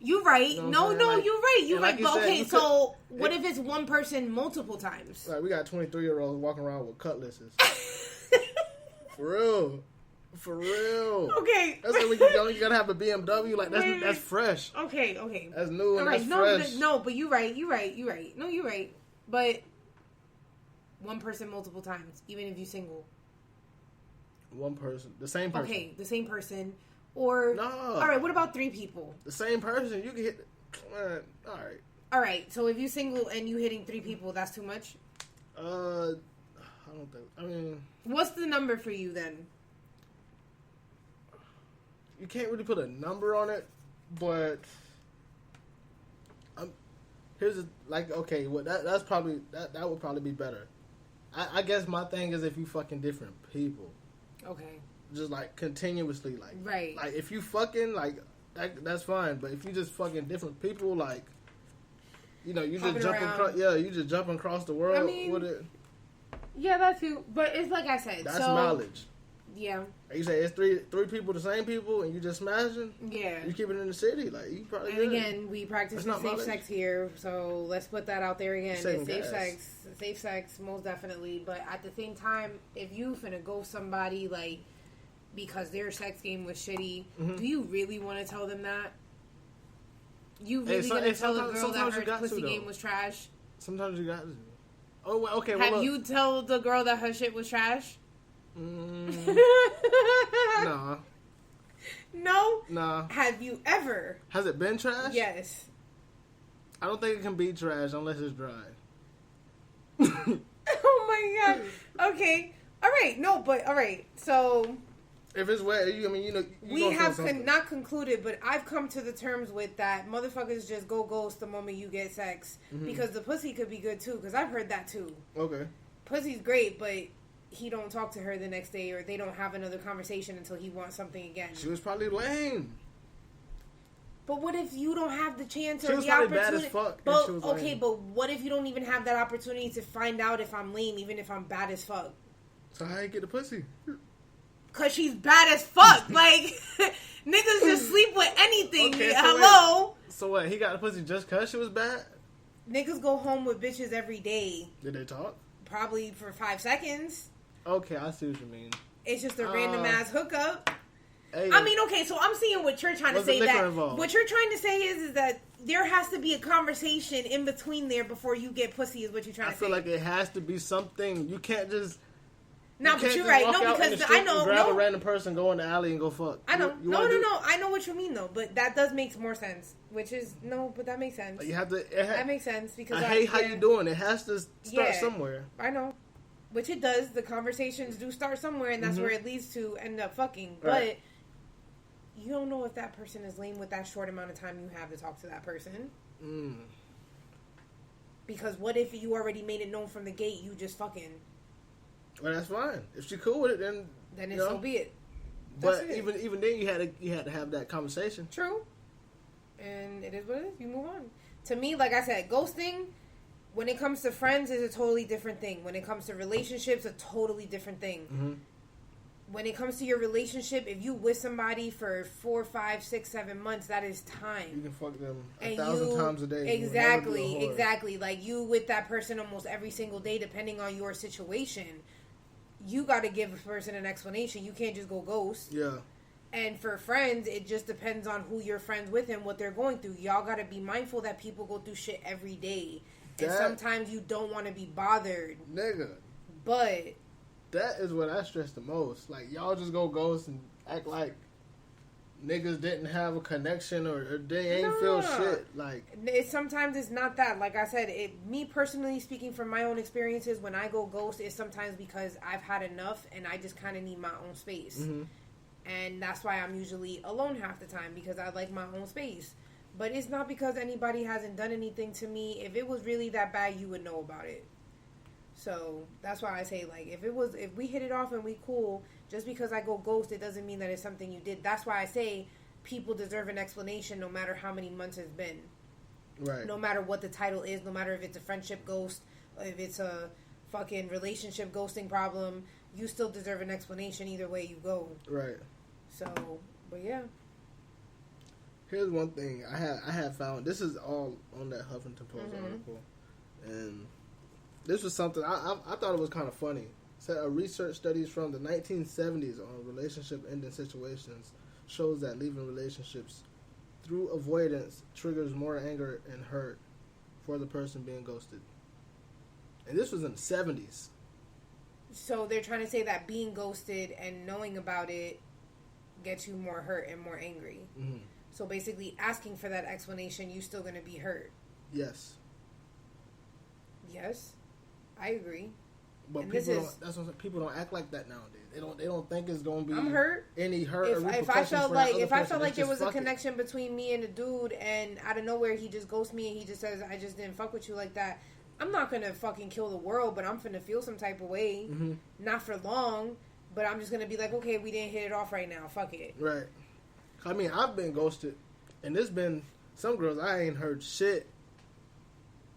You're right. You know you're right. You're right. But okay, so what if it's one person multiple times? Like, we got 23-year-olds walking around with cutlasses. For real. Okay. That's when you gotta have a BMW. Like that's fresh. Okay. That's new and that's fresh. No, but you're right. No, you're right. But one person multiple times, even if you're single. One person, the same person. Okay, the same person. Or no. All right, what about 3 people? The same person, you can hit. All right. So if you're single and you hitting 3 people, that's too much. I don't think. I mean, what's the number for you then? You can't really put a number on it, but that's probably that would probably be better. I guess my thing is if you fucking different people. Okay. Just like continuously, like right. Like if you fucking like that's fine, but if you just fucking different people, like you just jumping across, you just jumping across the world with it. Yeah, that too. But it's like I said, that's knowledge. Yeah. Like you say it's three people, the same people, and you just smashing. Yeah. You keep it in the city, like you probably. And again, we practice safe sex here, so let's put that out there again. It's safe sex, most definitely. But at the same time, if you finna go somebody like because their sex game was shitty, do you really want to tell them that? You really gonna tell a girl that her pussy game was trash? Sometimes you got to. Oh, well, okay. Have you told the girl that her shit was trash? Nah. No? Nah. Have you ever? Has it been trash? Yes. I don't think it can be trash unless it's dry. Oh my god. Okay. All right. No, but all right. So if it's wet, we have not concluded, but I've come to the terms with that motherfuckers just go ghost the moment you get sex because the pussy could be good too. Because I've heard that too. Okay. Pussy's great, but he don't talk to her the next day, or they don't have another conversation until he wants something again. She was probably lame. But what if you don't have the chance or the opportunity? Bad as fuck. But okay, but what if you don't even have that opportunity to find out if I'm lame, even if I'm bad as fuck? So how you get the pussy? Cause she's bad as fuck. Like niggas just sleep with anything. Okay, Hello. So what? He got the pussy just cause she was bad? Niggas go home with bitches every day. Did they talk? Probably for 5 seconds. Okay, I see what you mean. It's just a random ass hookup. Hey, I mean, okay, so I'm seeing what you're trying to say. Involved? What you're trying to say is that there has to be a conversation in between there before you get pussy. Is what you're trying to say? I feel like it has to be something. You can't just. No, but you're right. No, because I know. Grab a random person, go in the alley, and go fuck. I know. No. I know what you mean though, but that does make more sense. Which is but that makes sense. You have to. That makes sense because I hate how you doing. It has to start somewhere. I know. Which it does. The conversations do start somewhere, and that's where it leads to end up fucking. Right. But you don't know if that person is lame with that short amount of time you have to talk to that person. Because what if you already made it known from the gate you just fucking? Well, that's fine. If she cool with it, then it's so be it. But even then, you had to have that conversation. True. And it is what it is. You move on. To me, like I said, ghosting, when it comes to friends, is a totally different thing. When it comes to relationships, a totally different thing. Mm-hmm. When it comes to your relationship, if you with somebody for 4, 5, 6, 7 months, that is time. You can fuck them 1,000 times a day. Exactly. Like you with that person almost every single day, depending on your situation. You got to give a person an explanation. You can't just go ghost. Yeah. And for friends, it just depends on who you're friends with and what they're going through. Y'all got to be mindful that people go through shit every day. And sometimes you don't want to be bothered. Nigga. But that is what I stress the most. Like, y'all just go ghost and act like niggas didn't have a connection or they ain't feel shit. Like, sometimes it's not that. Like I said, me personally speaking from my own experiences, when I go ghost, it's sometimes because I've had enough and I just kind of need my own space. Mm-hmm. And that's why I'm usually alone half the time, because I like my own space. But it's not because anybody hasn't done anything to me. If it was really that bad, you would know about it. So that's why I say, like, if we hit it off and we cool, just because I go ghost, it doesn't mean that it's something you did. That's why I say people deserve an explanation no matter how many months it's been. Right. No matter what the title is, no matter if it's a friendship ghost, if it's a fucking relationship ghosting problem, you still deserve an explanation either way you go. Right. So, but yeah. Here's one thing I have found. This is all on that Huffington Post article, and this was something I thought it was kind of funny. It said a research studies from the 1970s on relationship ending situations shows that leaving relationships through avoidance triggers more anger and hurt for the person being ghosted. And this was in the 70s. So they're trying to say that being ghosted and knowing about it gets you more hurt and more angry. Mm-hmm. So basically asking for that explanation, you're still going to be hurt. Yes. Yes. I agree. But people don't act like that nowadays. They don't think it's going to be I'm hurt. Any hurt or if I felt like there was a connection between me and the dude, and out of nowhere he just ghosts me and he just says I just didn't fuck with you like that, I'm not going to fucking kill the world, but I'm finna feel some type of way. Mm-hmm. Not for long, but I'm just going to be like, okay, we didn't hit it off right now. Fuck it. Right. I mean, I've been ghosted, and there's been some girls I ain't heard shit.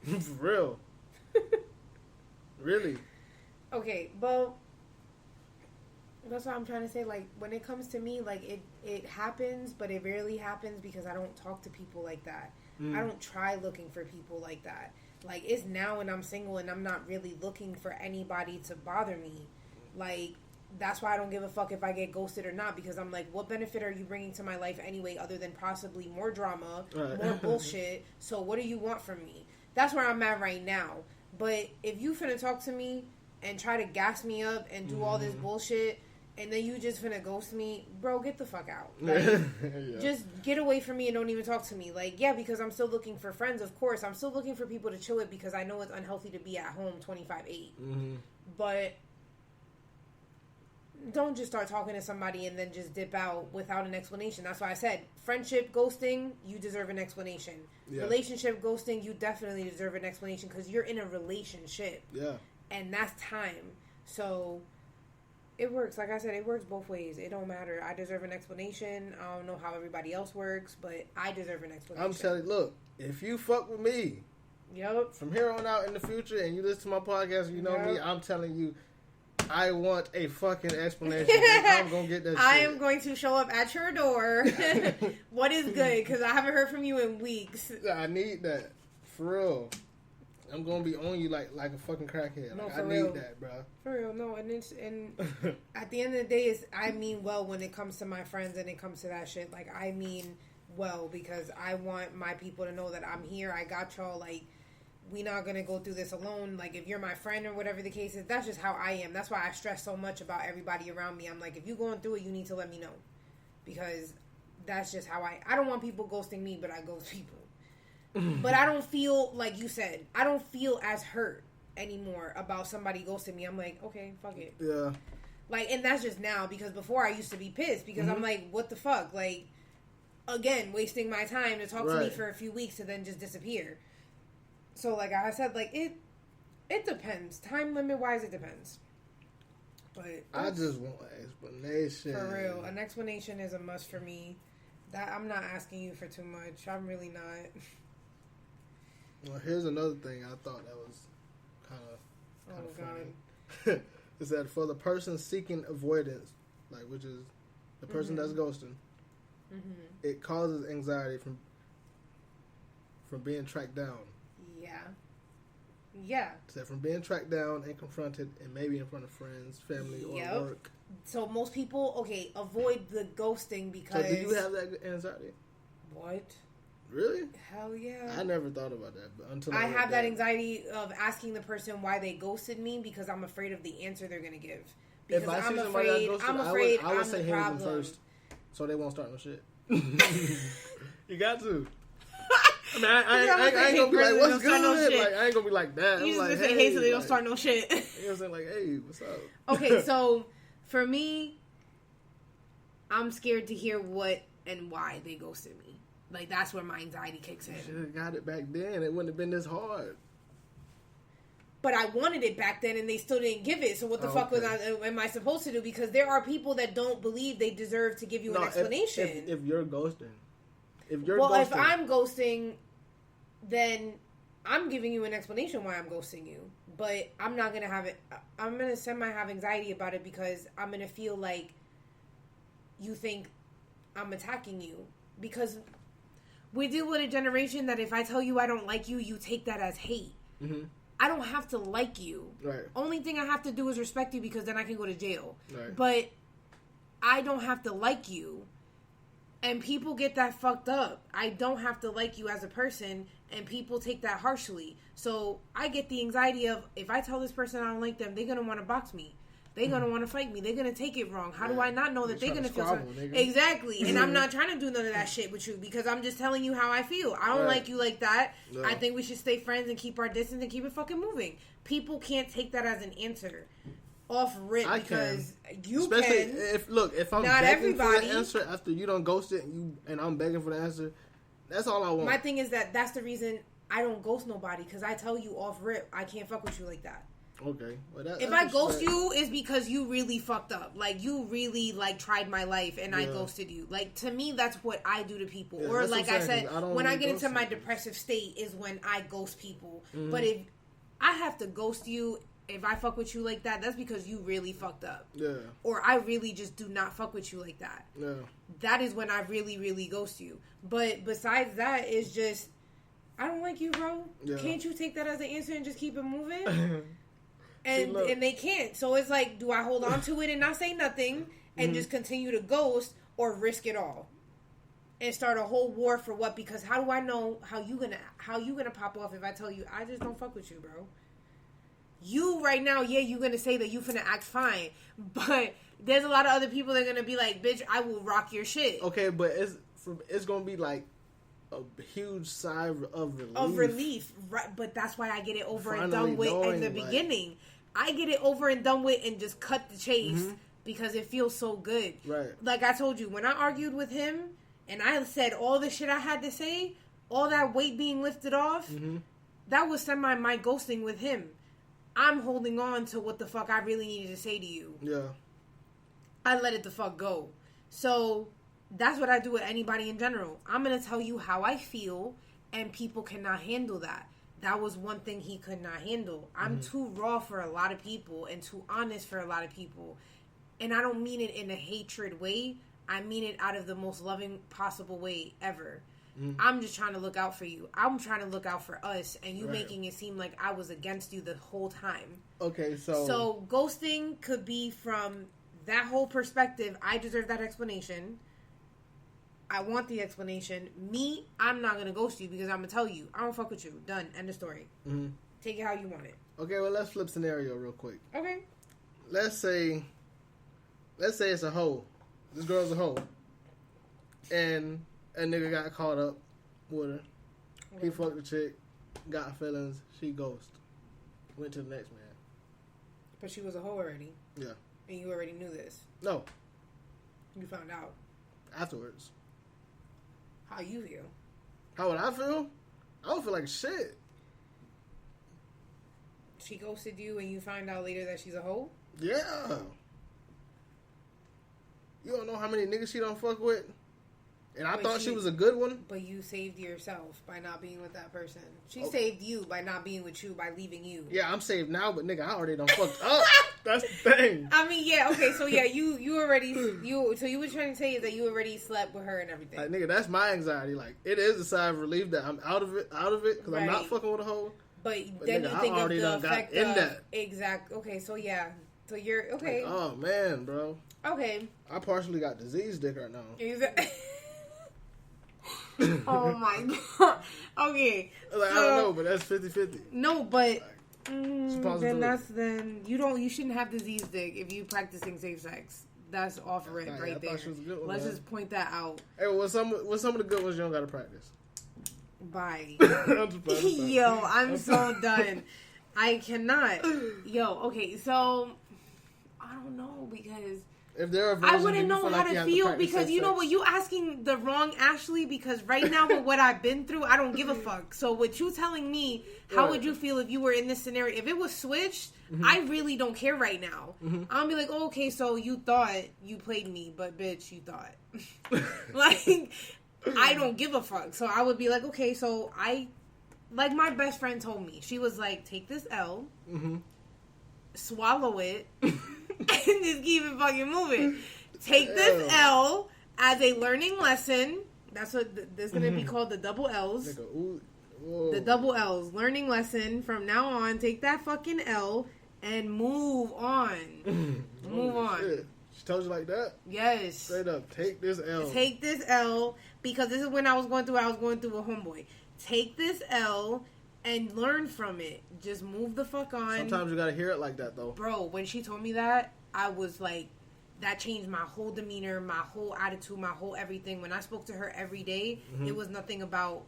For real. Really. Okay, well, that's what I'm trying to say. Like, when it comes to me, like, it happens, but it rarely happens because I don't talk to people like that. I don't try looking for people like that. Like, it's now and I'm single and I'm not really looking for anybody to bother me. Like, that's why I don't give a fuck if I get ghosted or not, because I'm like, what benefit are you bringing to my life anyway other than possibly more drama, more bullshit? So what do you want from me? That's where I'm at right now. But if you finna talk to me and try to gas me up and do all this bullshit, and then you just finna ghost me, bro, get the fuck out. Like, just get away from me and don't even talk to me. Like, yeah, because I'm still looking for friends, of course. I'm still looking for people to chill with because I know it's unhealthy to be at home 25/8. Mm-hmm. But don't just start talking to somebody and then just dip out without an explanation. That's why I said friendship ghosting, you deserve an explanation. Yeah. Relationship ghosting, you definitely deserve an explanation because you're in a relationship. Yeah. And that's time. So It works. Like I said, it works both ways. It don't matter. I deserve an explanation. I don't know how everybody else works, but I deserve an explanation. I'm telling you, look, if you fuck with me, from here on out in the future, and you listen to my podcast, you know me, I'm telling you, I want a fucking explanation. I'm going to get that shit. I am going to show up at your door. What is good? Because I haven't heard from you in weeks. I need that. For real. I'm going to be on you like a fucking crackhead. No, like, for I real. need that, bro. For real, no. And at the end of the day, I mean well when it comes to my friends and it comes to that shit. Like, I mean well because I want my people to know that I'm here. I got y'all. Like, we not going to go through this alone. Like, if you're my friend or whatever the case is, that's just how I am. That's why I stress so much about everybody around me. I'm like, if you're going through it, you need to let me know. Because that's just how I don't want people ghosting me, but I ghost people. But I don't feel, like you said, I don't feel as hurt anymore about somebody ghosting me. I'm like, okay, fuck it. Yeah. Like, and that's just now, because before I used to be pissed, because I'm like, what the fuck? Like, again, wasting my time to talk to me for a few weeks to then just disappear. So, like I said, like, it depends. Time limit wise, it depends. But I just want an explanation. For real. An explanation is a must for me. That I'm not asking you for too much. I'm really not. Well, here's another thing I thought that was kind of funny. Is that for the person seeking avoidance, like which is the person that's ghosting, it causes anxiety from being tracked down. Yeah. So from being tracked down and confronted, and maybe in front of friends, family, or work. So most people, avoid the ghosting because. So do you have that anxiety? What? Really? Hell yeah. I never thought about that, but until I have that anxiety of asking the person why they ghosted me because I'm afraid of the answer they're gonna give. Because if I I'm see afraid, somebody ghosted, I would say the hit problem. them first, so they won't start no shit. You got to. I mean, I ain't gonna be like, what's good? No like, I ain't gonna be like that. You I'm just like, say, hey, so they don't start no shit. You know what I'm saying? Like, hey, what's up? Okay, so for me, I'm scared to hear what and why they ghosted me. Like, that's where my anxiety kicks in. You should have got it back then. It wouldn't have been this hard. But I wanted it back then, and they still didn't give it. So what the fuck am I supposed to do? Because there are people that don't believe they deserve to give you an explanation. If you're ghosting. If I'm ghosting, then I'm giving you an explanation why I'm ghosting you. But I'm not going to have it. I'm going to have anxiety about it because I'm going to feel like you think I'm attacking you. Because we deal with a generation that if I tell you I don't like you, you take that as hate. Mm-hmm. I don't have to like you. Right. Only thing I have to do is respect you because then I can go to jail. Right. But I don't have to like you. And people get that fucked up. I don't have to like you as a person, and people take that harshly. So I get the anxiety of, if I tell this person I don't like them, they're going to want to box me. They're going to want to fight me. They're going to take it wrong. How do I not know that they're going to feel something? Exactly. And I'm not trying to do none of that shit with you because I'm just telling you how I feel. I don't like you like that. No. I think we should stay friends and keep our distance and keep it fucking moving. People can't take that as an answer off rip because you especially can. If I'm not begging everybody. for the answer after you don't ghost it and I'm begging for the answer, that's all I want. My thing is that's the reason I don't ghost nobody because I tell you off rip I can't fuck with you like that. Okay. Well, if I ghost you, it's because you really fucked up. Like, you really, tried my life and I ghosted you. Like, to me, that's what I do to people. Yeah, or, like I said, when I get into my depressive state is when I ghost people. Mm-hmm. But if I have to ghost you, if I fuck with you like that, that's because you really fucked up. Yeah. Or I really just do not fuck with you like that. Yeah. That is when I really, really ghost you. But besides that, it's just, I don't like you, bro. Yeah. Can't you take that as an answer and just keep it moving? And they can't. So it's like, do I hold on to it and not say nothing and just continue to ghost or risk it all? And start a whole war for what? Because how do I know how you gonna pop off if I tell you I just don't fuck with you, bro? You right now, you gonna say that you finna act fine. But there's a lot of other people that are gonna be like, bitch, I will rock your shit. Okay, but it's gonna be like a huge sigh of relief. Of relief, right? But that's why I get it over and done with in the beginning. I get it over and done with and just cut the chase because it feels so good. Right. Like I told you, when I argued with him and I said all the shit I had to say, all that weight being lifted off, that was my ghosting with him. I'm holding on to what the fuck I really needed to say to you. Yeah. I let it the fuck go. So that's what I do with anybody in general. I'm going to tell you how I feel, and people cannot handle that. That was one thing he could not handle. I'm too raw for a lot of people and too honest for a lot of people. And I don't mean it in a hatred way. I mean it out of the most loving possible way ever. I'm just trying to look out for you. I'm trying to look out for us, and you making it seem like I was against you the whole time. Okay, So ghosting could be from that whole perspective. I deserve that explanation. I want the explanation. Me, I'm not going to ghost you because I'm going to tell you. I don't fuck with you. Done. End of story. Take it how you want it. Okay, well, let's flip scenario real quick. Okay. Let's say it's a hoe. This girl's a hoe. And a nigga got caught up with her. He fucked the chick, got feelings, she ghosted. Went to the next man. But she was a hoe already. Yeah. And you already knew this. No. You found out. Afterwards. How you feel? How would I feel? I don't feel like shit. She ghosted you and you find out later that she's a hoe? Yeah. You don't know how many niggas she don't fuck with? And I thought she was a good one. But you saved yourself by not being with that person. She saved you by not being with you, by leaving you. Yeah, I'm saved now, but nigga, I already done fucked up. That's the thing. I mean, yeah, okay, so yeah, you already, so you were trying to say is that you already slept with her and everything. Like, nigga, that's my anxiety. Like, it is a sigh of relief that I'm out of it, because I'm not fucking with a hoe. But then nigga, you think of the effect in of... that. Exact. Okay, so yeah. So you're... Okay. Like, oh, man, bro. Okay. I partially got disease dick right now. Oh, my God. Okay. Like, so, I don't know, but that's 50-50. No, but... then you shouldn't have disease dick if you practicing safe sex. That's off rip right there. Let's just point that out. Hey, what's some of the good ones you don't gotta practice? Bye. Yo, I'm so done. I cannot. Yo, okay, so I don't know because if there are I wouldn't know how to feel because you know what, you asking the wrong Ashley because right now with what I've been through, I don't give a fuck. So what you telling me, how would you feel if you were in this scenario? If it was switched, I really don't care right now. I'll be like, oh, okay, so you thought you played me, but bitch, you thought. Like, I don't give a fuck. So I would be like, okay, so like my best friend told me, she was like, take this L, swallow it, and just keep it fucking moving. Take this L as a learning lesson. That's what this is going to be called, the double L's. The double L's. Learning lesson. From now on, take that fucking L and move on. Move on. Shit. She told you like that? Yes. Straight up. Take this L. Take this L. Because this is when I was going through a homeboy. Take this L and learn from it. Just move the fuck on. Sometimes you gotta hear it like that, though. Bro, when she told me that, I was like, that changed my whole demeanor, my whole attitude, my whole everything. When I spoke to her every day, it was nothing about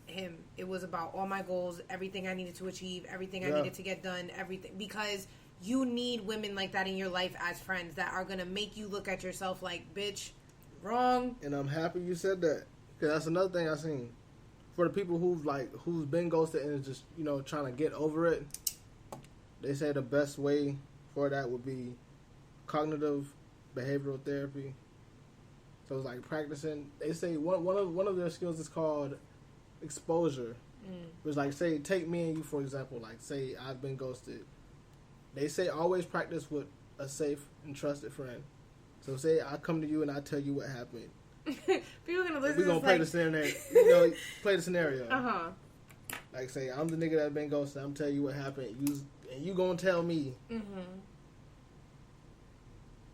him. It was about all my goals, everything I needed to achieve, everything I needed to get done, everything. Because you need women like that in your life as friends that are going to make you look at yourself like, bitch, wrong. And I'm happy you said that. Because that's another thing I've seen. For the people who's been ghosted and is just, trying to get over it, they say the best way for that would be cognitive behavioral therapy. So it's like practicing. They say one of their skills is called exposure. It's like, say, take me and you, for example. Like, say I've been ghosted. They say always practice with a safe and trusted friend. So say I come to you and I tell you what happened. People gonna listen. We're gonna play the scenario. Play the scenario. Like, say I'm the nigga that's been ghosted. I'm telling you what happened. You gonna tell me.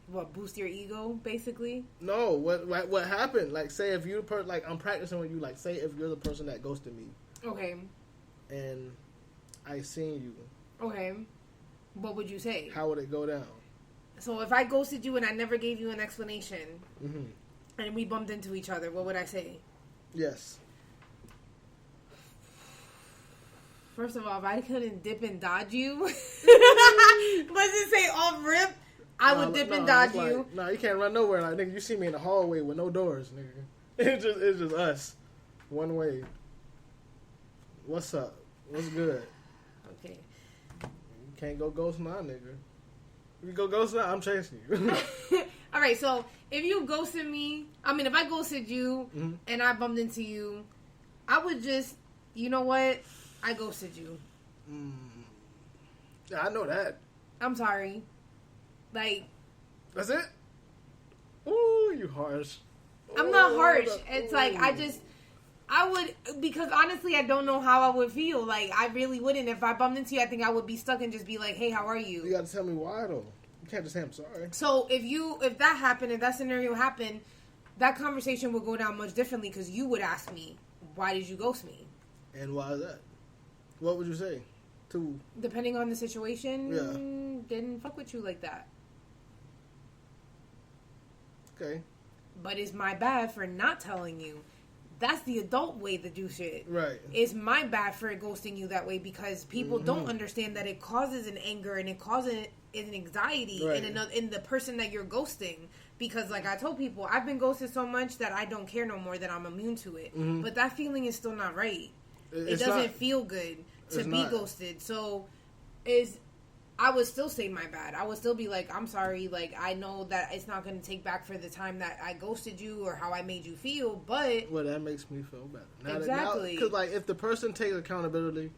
What, boost your ego, basically? No, what happened? Like, say if you're I'm practicing with you. Like, say if you're the person that ghosted me. Okay. And I seen you. Okay. What would you say? How would it go down? So if I ghosted you and I never gave you an explanation, and we bumped into each other, what would I say? Yes. First of all, if I couldn't dip and dodge you, let's just say off rip, I would dip and dodge you. No, you can't run nowhere. Like, nigga, you see me in the hallway with no doors, nigga. It's just us. One way. What's up? What's good? Okay. You can't go ghost my nigga. If you go ghost now, I'm chasing you. All right, so if you ghosted me, if I ghosted you and I bumped into you, I would just, you know what? I ghosted you. Yeah, I know that. I'm sorry. Like, that's it? Ooh, you harsh. I'm not harsh. It's like, I would, because honestly, I don't know how I would feel. Like, I really wouldn't. If I bumped into you, I think I would be stuck and just be like, hey, how are you? You gotta tell me why, though. You can't just say I'm sorry. So, if that happened, if that scenario happened, that conversation would go down much differently because you would ask me, why did you ghost me? And why is that? What would you say? Depending on the situation, didn't fuck with you like that. Okay. But it's my bad for not telling you. That's the adult way to do shit. Right. It's my bad for ghosting you that way because people don't understand that it causes an anger and it causes an anxiety in the person that you're ghosting. Because like I told people, I've been ghosted so much that I don't care no more, that I'm immune to it. But that feeling is still not right. It doesn't feel good to be ghosted. So I would still say my bad. I would still be like, I'm sorry. Like, I know that it's not going to take back for the time that I ghosted you or how I made you feel, but... Well, that makes me feel better. Exactly. Because, like, if the person takes accountability,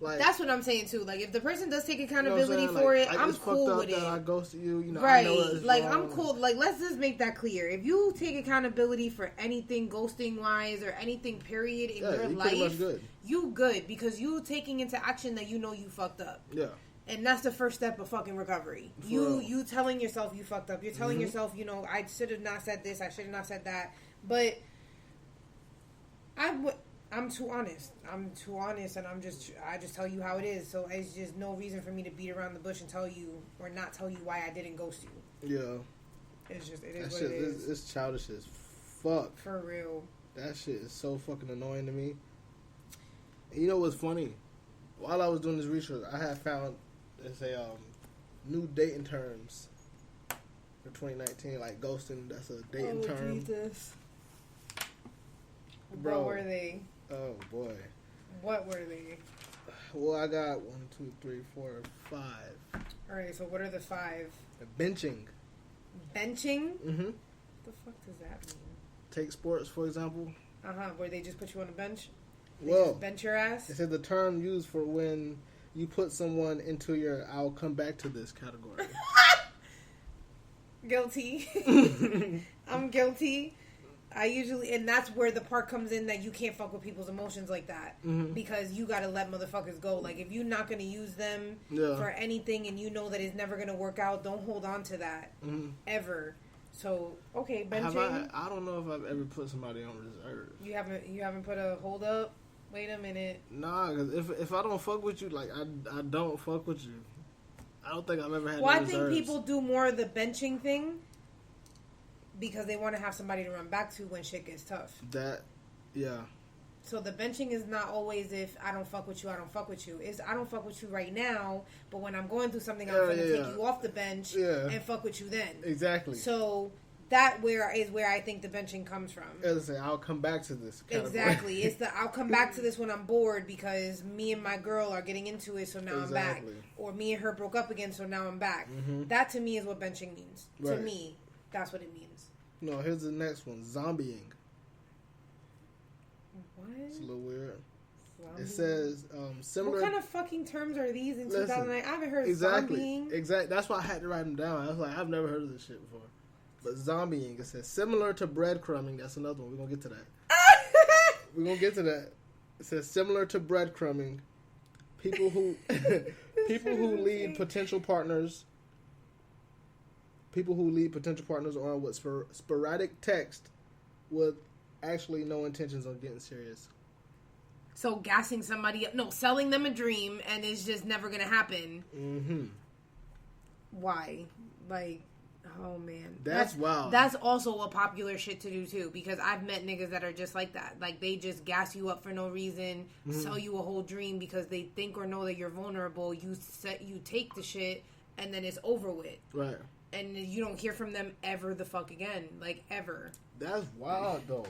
like... That's what I'm saying, too. Like, if the person does take accountability for it, I'm cool with it. I ghosted you, right. I know it's like, wrong. I'm cool. Like, let's just make that clear. If you take accountability for anything ghosting-wise or anything, period, in your life, pretty much good. You good. Because you taking into action that you know you fucked up. Yeah. And that's the first step of fucking recovery. You telling yourself you fucked up. You're telling yourself, I should have not said this. I should have not said that. But I'm too honest. I'm too honest, and I just tell you how it is. So it's just no reason for me to beat around the bush and tell you or not tell you why I didn't ghost you. Yeah. It is that what shit, it is. It's childish as fuck. For real. That shit is so fucking annoying to me. And you know what's funny? While I was doing this research, I had found there's a new dating terms for 2019, like ghosting. That's a dating term. Jesus. Bro, what were they? Oh boy. What were they? Well, I got 1, 2, 3, 4, 5. All right. So what are the 5? Benching. Benching? Mm-hmm. What the fuck does that mean? Take sports, for example. Where they just put you on a bench? Just bench your ass? It said the term used for when you put someone into your I'll come back to this category. Guilty. I'm guilty. And that's where the part comes in that you can't fuck with people's emotions like that. Because you gotta let motherfuckers go. Like, if you're not gonna use them for anything and you know that it's never gonna work out, don't hold on to that. Ever. So, okay, benching. I don't know if I've ever put somebody on reserve. You haven't put a hold up? Wait a minute. Nah, because if I don't fuck with you, like, I don't fuck with you. I don't think I've ever had. Well, I think people do more of the benching thing because they want to have somebody to run back to when shit gets tough. Yeah. So the benching is not always if I don't fuck with you, I don't fuck with you. It's I don't fuck with you right now, but when I'm going through something, I'm going to take you off the bench and fuck with you then. Exactly. So that is where I think the benching comes from. As I say, I'll come back to this category. Exactly. It's I'll come back to this when I'm bored because me and my girl are getting into it, so now I'm back. Or me and her broke up again, so now I'm back. That to me is what benching means. Right. To me, that's what it means. No, here's the next one. Zombieing. What? It's a little weird. Zombie? It says similar. What kind of fucking terms are these in 2009? I haven't heard of zombieing. Exactly. That's why I had to write them down. I was like, I've never heard of this shit before. But zombieing, it says similar to breadcrumbing. That's another one. We're gonna get to that. We're gonna get to that. It says similar to breadcrumbing. People who lead potential partners. People who lead potential partners on with sporadic text with actually no intentions on getting serious. So gassing somebody up. No, selling them a dream and it's just never going to happen. Mm-hmm. Why? Like, oh man. That's wild. That's also a popular shit to do too because I've met niggas that are just like that. Like they just gas you up for no reason, sell you a whole dream because they think or know that you're vulnerable. You take the shit and then it's over with. Right. And you don't hear from them ever the fuck again. Like, ever. That's wild, though.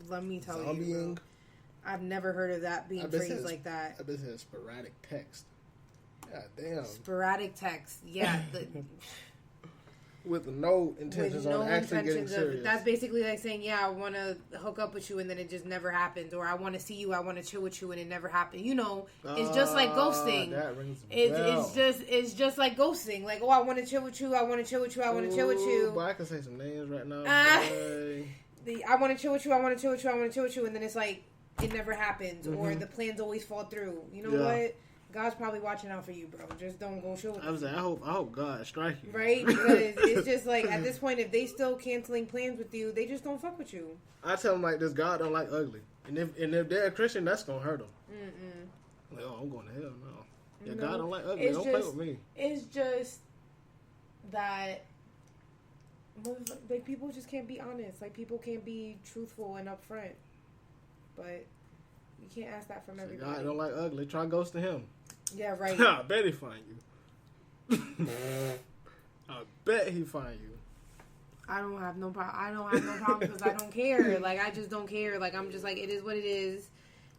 Let me tell you, bro. I've never heard of that being phrased like that. I've been saying sporadic text. God damn. Sporadic text. Yeah. With no intentions on actually getting serious. That's basically like saying, yeah, I want to hook up with you, and then it just never happens. Or I want to see you, I want to chill with you, and it never happened. You know, it's just like ghosting. That rings a bell. It's just like ghosting. Like, oh, I want to chill with you, I want to chill with you, I want to chill with you. But I can say some names right now. I want to chill with you, I want to chill with you, I want to chill with you, and then it's like, it never happens. Or the plans always fall through. You know what? God's probably watching out for you, bro. Just don't go chill with him. I was like, I hope God strike you. Right? Because it's just like, at this point, if they still canceling plans with you, they just don't fuck with you. I tell them, like, this God don't like ugly. And if they're a Christian, that's going to hurt them. Like, oh, I'm going to hell. No. Yeah, no, God don't like ugly. Don't play with me. It's just that, like, people just can't be honest. Like, people can't be truthful and upfront. But you can't ask that from everybody. God don't like ugly. Try ghosting him. Yeah, right. I bet he find you. I bet he find you. I don't have no problem because I don't care. Like, I just don't care. Like, I'm just like, it is what it is.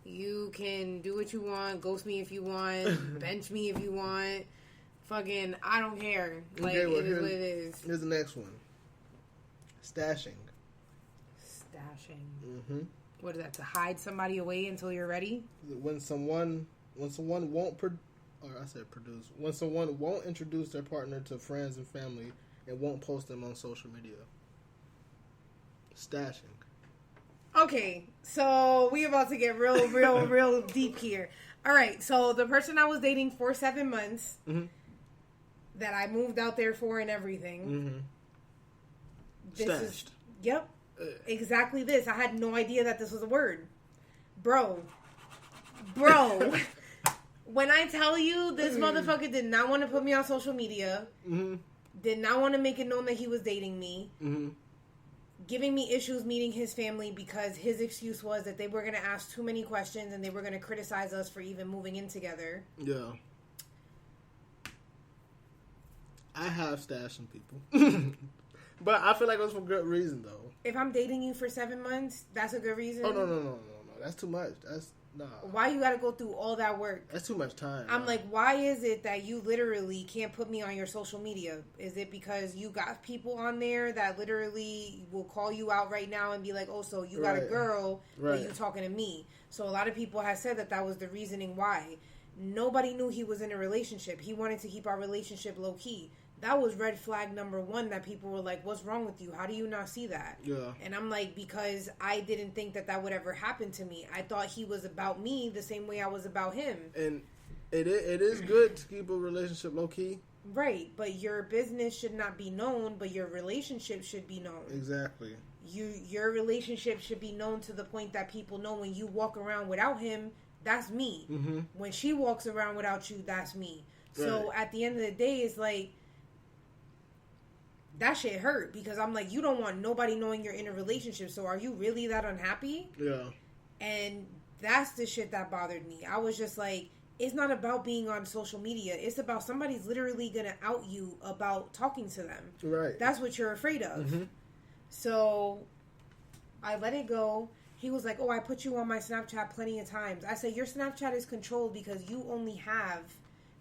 You can do what you want. Ghost me if you want. Bench me if you want. Fucking, I don't care. Like, okay, well, it is what it is. Here's the next one. Stashing. What is that? To hide somebody away until you're ready? When someone won't when someone won't introduce their partner to friends and family and won't post them on social media. Stashing. Okay, so we about to get real deep here. All right, so the person I was dating for 7 months, that I moved out there for and everything. Stashed. Yep. Exactly this. I had no idea that this was a word. Bro. When I tell you this motherfucker did not want to put me on social media, did not want to make it known that he was dating me, giving me issues meeting his family because his excuse was that they were going to ask too many questions and they were going to criticize us for even moving in together. Yeah. I have stashed some people. But I feel like it was for good reason, though. If I'm dating you for 7 months, that's a good reason? Oh, no. That's too much. Nah. Why you gotta go through all that work? That's too much time. I'm like, why is it that you literally can't put me on your social media? Is it because you got people on there that literally will call you out right now and be like, oh, so you got a girl, but you talking to me? So a lot of people have said that was the reasoning why. Nobody knew he was in a relationship. He wanted to keep our relationship low key. That was red flag number one that people were like, what's wrong with you? How do you not see that? Yeah. And I'm like, because I didn't think that would ever happen to me. I thought he was about me the same way I was about him. And it is good to keep a relationship low key. Right. But your business should not be known, but your relationship should be known. Exactly. Your relationship should be known to the point that people know when you walk around without him, that's me. Mm-hmm. When she walks around without you, that's me. Right. So at the end of the day, it's like, that shit hurt because I'm like, you don't want nobody knowing you're in a relationship. So are you really that unhappy? Yeah. And that's the shit that bothered me. I was just like, it's not about being on social media. It's about somebody's literally going to out you about talking to them. Right. That's what you're afraid of. Mm-hmm. So I let it go. He was like, oh, I put you on my Snapchat plenty of times. I said, your Snapchat is controlled because you only have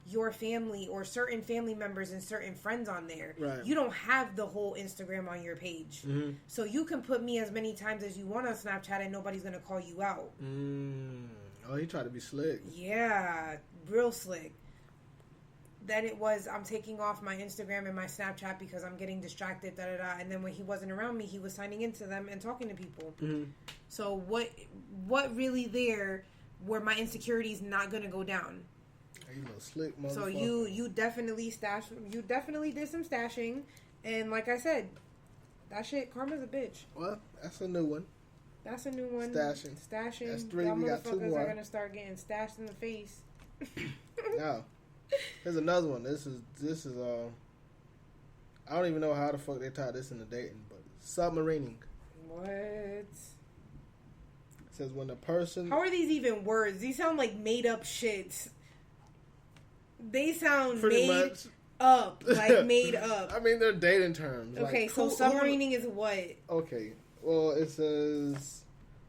your family or certain family members and certain friends on there. Right. You don't have the whole Instagram on your page. Mm-hmm. So you can put me as many times as you want on Snapchat and nobody's going to call you out. Oh, he tried to be slick. Yeah, real slick. Then it was, I'm taking off my Instagram and my Snapchat because I'm getting distracted, da-da-da. And then when he wasn't around me, he was signing into them and talking to people. Mm-hmm. So what really there were my insecurities not going to go down? You little slick motherfucker. So you definitely did some stashing, and like I said, that shit, karma's a bitch. Well, that's a new one. Stashing. That's 3. Y'all we got 2 more. Are gonna start getting stashed in the face. Now, here's another one. This is I don't even know how the fuck they taught this in the dating, but submarining. What? It says when the person. How are these even words? These sound like made up shits. They sound pretty made much up, like made up. I mean, they're dating terms. Okay, like, so submarining is what? Okay, well, it says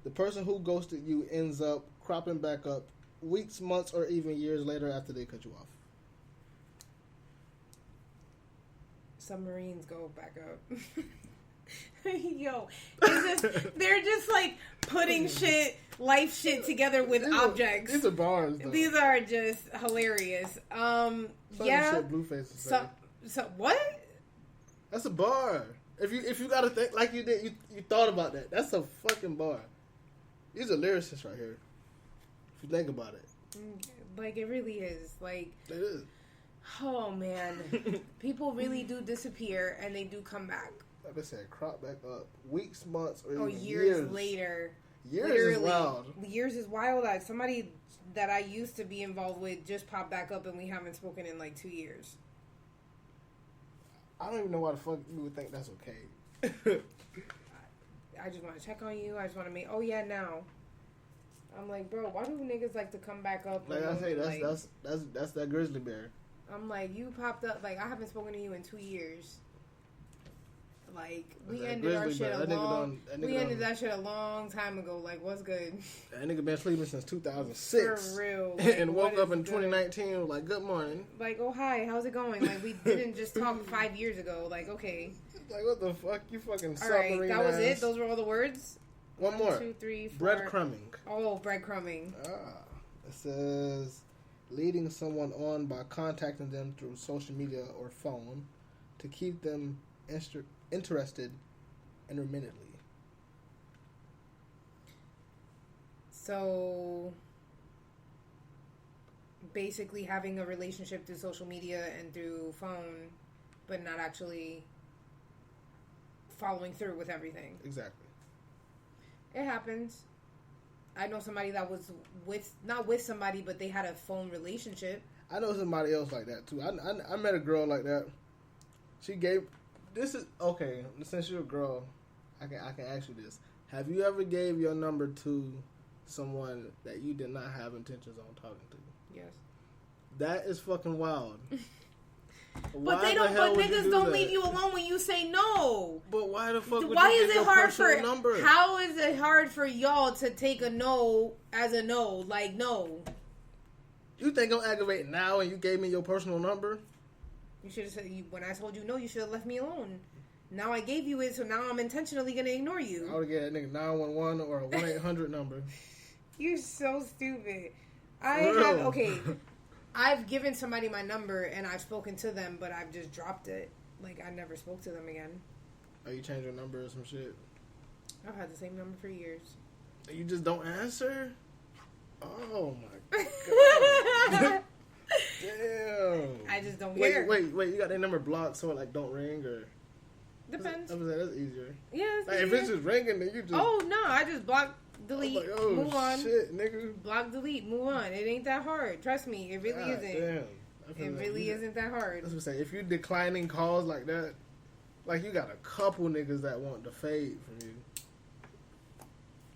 the person who ghosted you ends up cropping back up weeks, months, or even years later after they cut you off. submarines go back up. Yo, they're just like putting life shit together with objects. These are bars, though. These are just hilarious. Yeah. Shit Blueface is so what? That's a bar. If you gotta think like you did, you thought about that. That's a fucking bar. These are lyricists right here. If you think about it. Like, it really is. Like, it is. Oh, man. People really do disappear, and they do come back. Like I said, crop back up. Weeks, months, or even years later. Years Literally, is wild. Years is wild. Like, somebody that I used to be involved with just popped back up, and we haven't spoken in, like, 2 years. I don't even know why the fuck you would think that's okay. I just want to check on you. I just want to make... Oh, yeah, now. I'm like, bro, why do niggas like to come back up? Like I say, that's that grizzly bear. I'm like, you popped up. Like, I haven't spoken to you in 2 years. Like, we ended our shit that shit a long time ago. Like, what's good? That nigga been sleeping since 2006. For real. Like, and woke up in 2019 like, good morning. Like, oh, hi, how's it going? Like, we didn't just talk 5 years ago. Like, okay. Like, what the fuck? You fucking submarine. All right, that was it? Those were all the words? One more. 2, 3, 4. Breadcrumbing. Oh, breadcrumbing. It says leading someone on by contacting them through social media or phone to keep them interested intermittently. So basically having a relationship through social media and through phone, but not actually following through with everything. Exactly. It happens. I know somebody that was not with somebody, but they had a phone relationship. I know somebody else like that too. I met a girl like that. She gave. This is okay. Since you're a girl, I can ask you this: have you ever gave your number to someone that you did not have intentions on talking to? Yes. That is fucking wild. But niggas don't leave you alone when you say no. But why the fuck? Why is it hard for? Number? How is it hard for y'all to take a no as a no? Like, no. You think I'm aggravated now, and you gave me your personal number? You should have said when I told you no. You should have left me alone. Now I gave you it, so now I'm intentionally gonna ignore you. I would get that nigga 911 or a 1-800 number. You're so stupid. I've given somebody my number and I've spoken to them, but I've just dropped it. Like, I never spoke to them again. Oh, you changed your number or some shit? I've had the same number for years. You just don't answer? Oh my god. Damn. I just don't care. Wait, you got that number blocked so it like don't ring or? Depends. That's easier. Yeah, it's like, easier. if it's just ringing, then you just. Oh no, I just block, delete, like, oh, move on. Shit, nigga. Block, delete, move on. It ain't that hard. Trust me, it really isn't. Damn. It really isn't that hard. That's what I'm saying. If you declining calls like that, like you got a couple niggas that want to fade from you.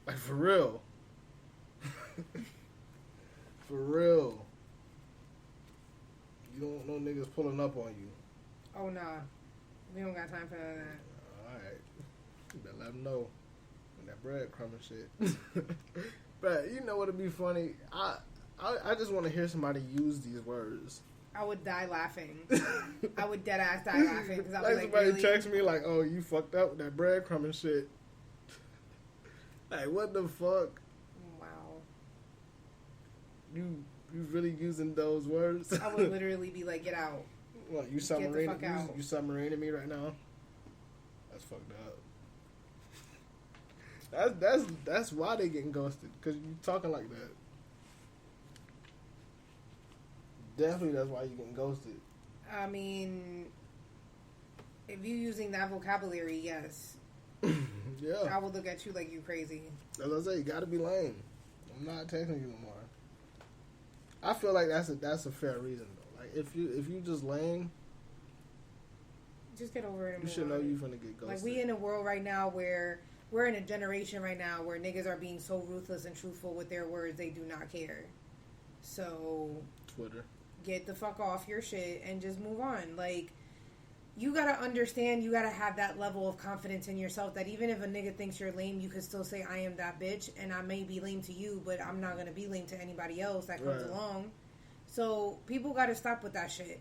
Like for real. For real. You don't want no niggas pulling up on you. Oh nah. We don't got time for that. Alright. You better let them know. And that breadcrumb and shit. But you know what'd be funny? I just want to hear somebody use these words. I would die laughing. I would dead ass die laughing because I was like, somebody really? Text me like, "Oh, you fucked up with that breadcrumb and shit." Like, what the fuck? Wow. You really using those words? I would literally be like, "Get out." What, you submarining? You submarining me right now? That's fucked up. That's why they getting ghosted, because you talking like that. Definitely, that's why you getting ghosted. I mean, if you using that vocabulary, yes. Yeah. I would look at you like you crazy. As I say, you gotta be lame. I'm not texting you no more. I feel like that's a fair reason though. Like if you just lame, just get over it. And you should know you finna get ghosted. Like, we in a world right now where we're in a generation right now where niggas are being so ruthless and truthful with their words, they do not care. So Twitter, get the fuck off your shit and just move on. Like, you gotta understand, you gotta have that level of confidence in yourself that even if a nigga thinks you're lame, you could still say, I am that bitch, and I may be lame to you, but I'm not gonna be lame to anybody else that comes along. So people gotta stop with that shit.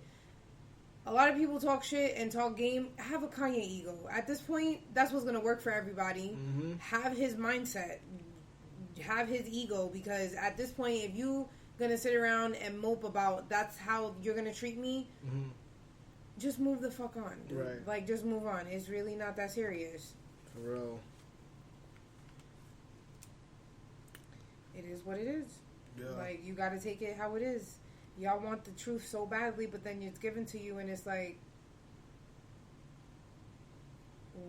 A lot of people talk shit and talk game. Have a Kanye ego. At this point, that's what's going to work for everybody. Mm-hmm. Have his mindset. Have his ego, because at this point, if you going to sit around and mope about that's how you're going to treat me, mm-hmm. just move the fuck on. Dude. Right. Like, just move on. It's really not that serious. For real. It is what it is. Yeah. Like, you got to take it how it is. Y'all want the truth so badly, but then it's given to you, and it's like,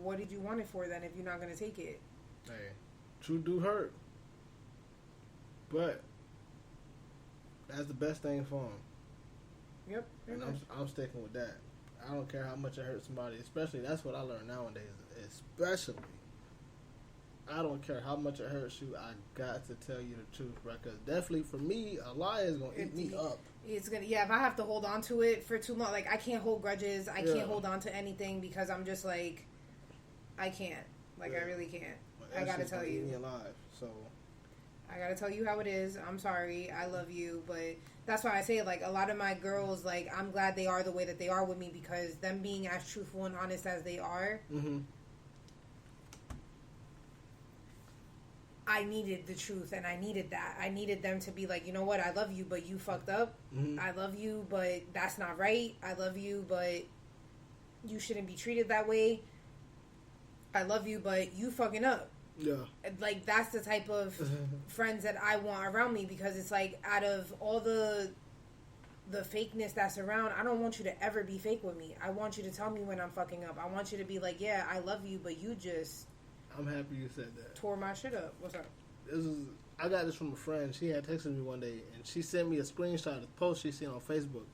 what did you want it for then if you're not going to take it? Hey, truth do hurt. But that's the best thing for him. Yep. And I'm sticking with that. I don't care how much it hurts somebody. Especially, that's what I learned nowadays. Especially, I don't care how much it hurts you. I got to tell you the truth, right? Because definitely for me, a lie is gonna eat me up. It's gonna, yeah. If I have to hold on to it for too long, like I can't hold grudges. I can't hold on to anything because I'm just like, I can't. Like I really can't. I gotta tell you. Eat me alive. So. I gotta tell you how it is. I'm sorry. I love you, but that's why I say, like, a lot of my girls, like, I'm glad they are the way that they are with me, because them being as truthful and honest as they are, mm-hmm. I needed the truth, and I needed that. I needed them to be like, you know what? I love you, but you fucked up. Mm-hmm. I love you, but that's not right. I love you, but you shouldn't be treated that way. I love you, but you fucking up. Yeah. Like, that's the type of friends that I want around me, because it's like, out of all the fakeness that's around, I don't want you to ever be fake with me. I want you to tell me when I'm fucking up. I want you to be like, yeah, I love you, but you just... I'm happy you said that. Tore my shit up. What's up? I got this from a friend. She had texted me one day, and she sent me a screenshot of the post she seen on Facebook.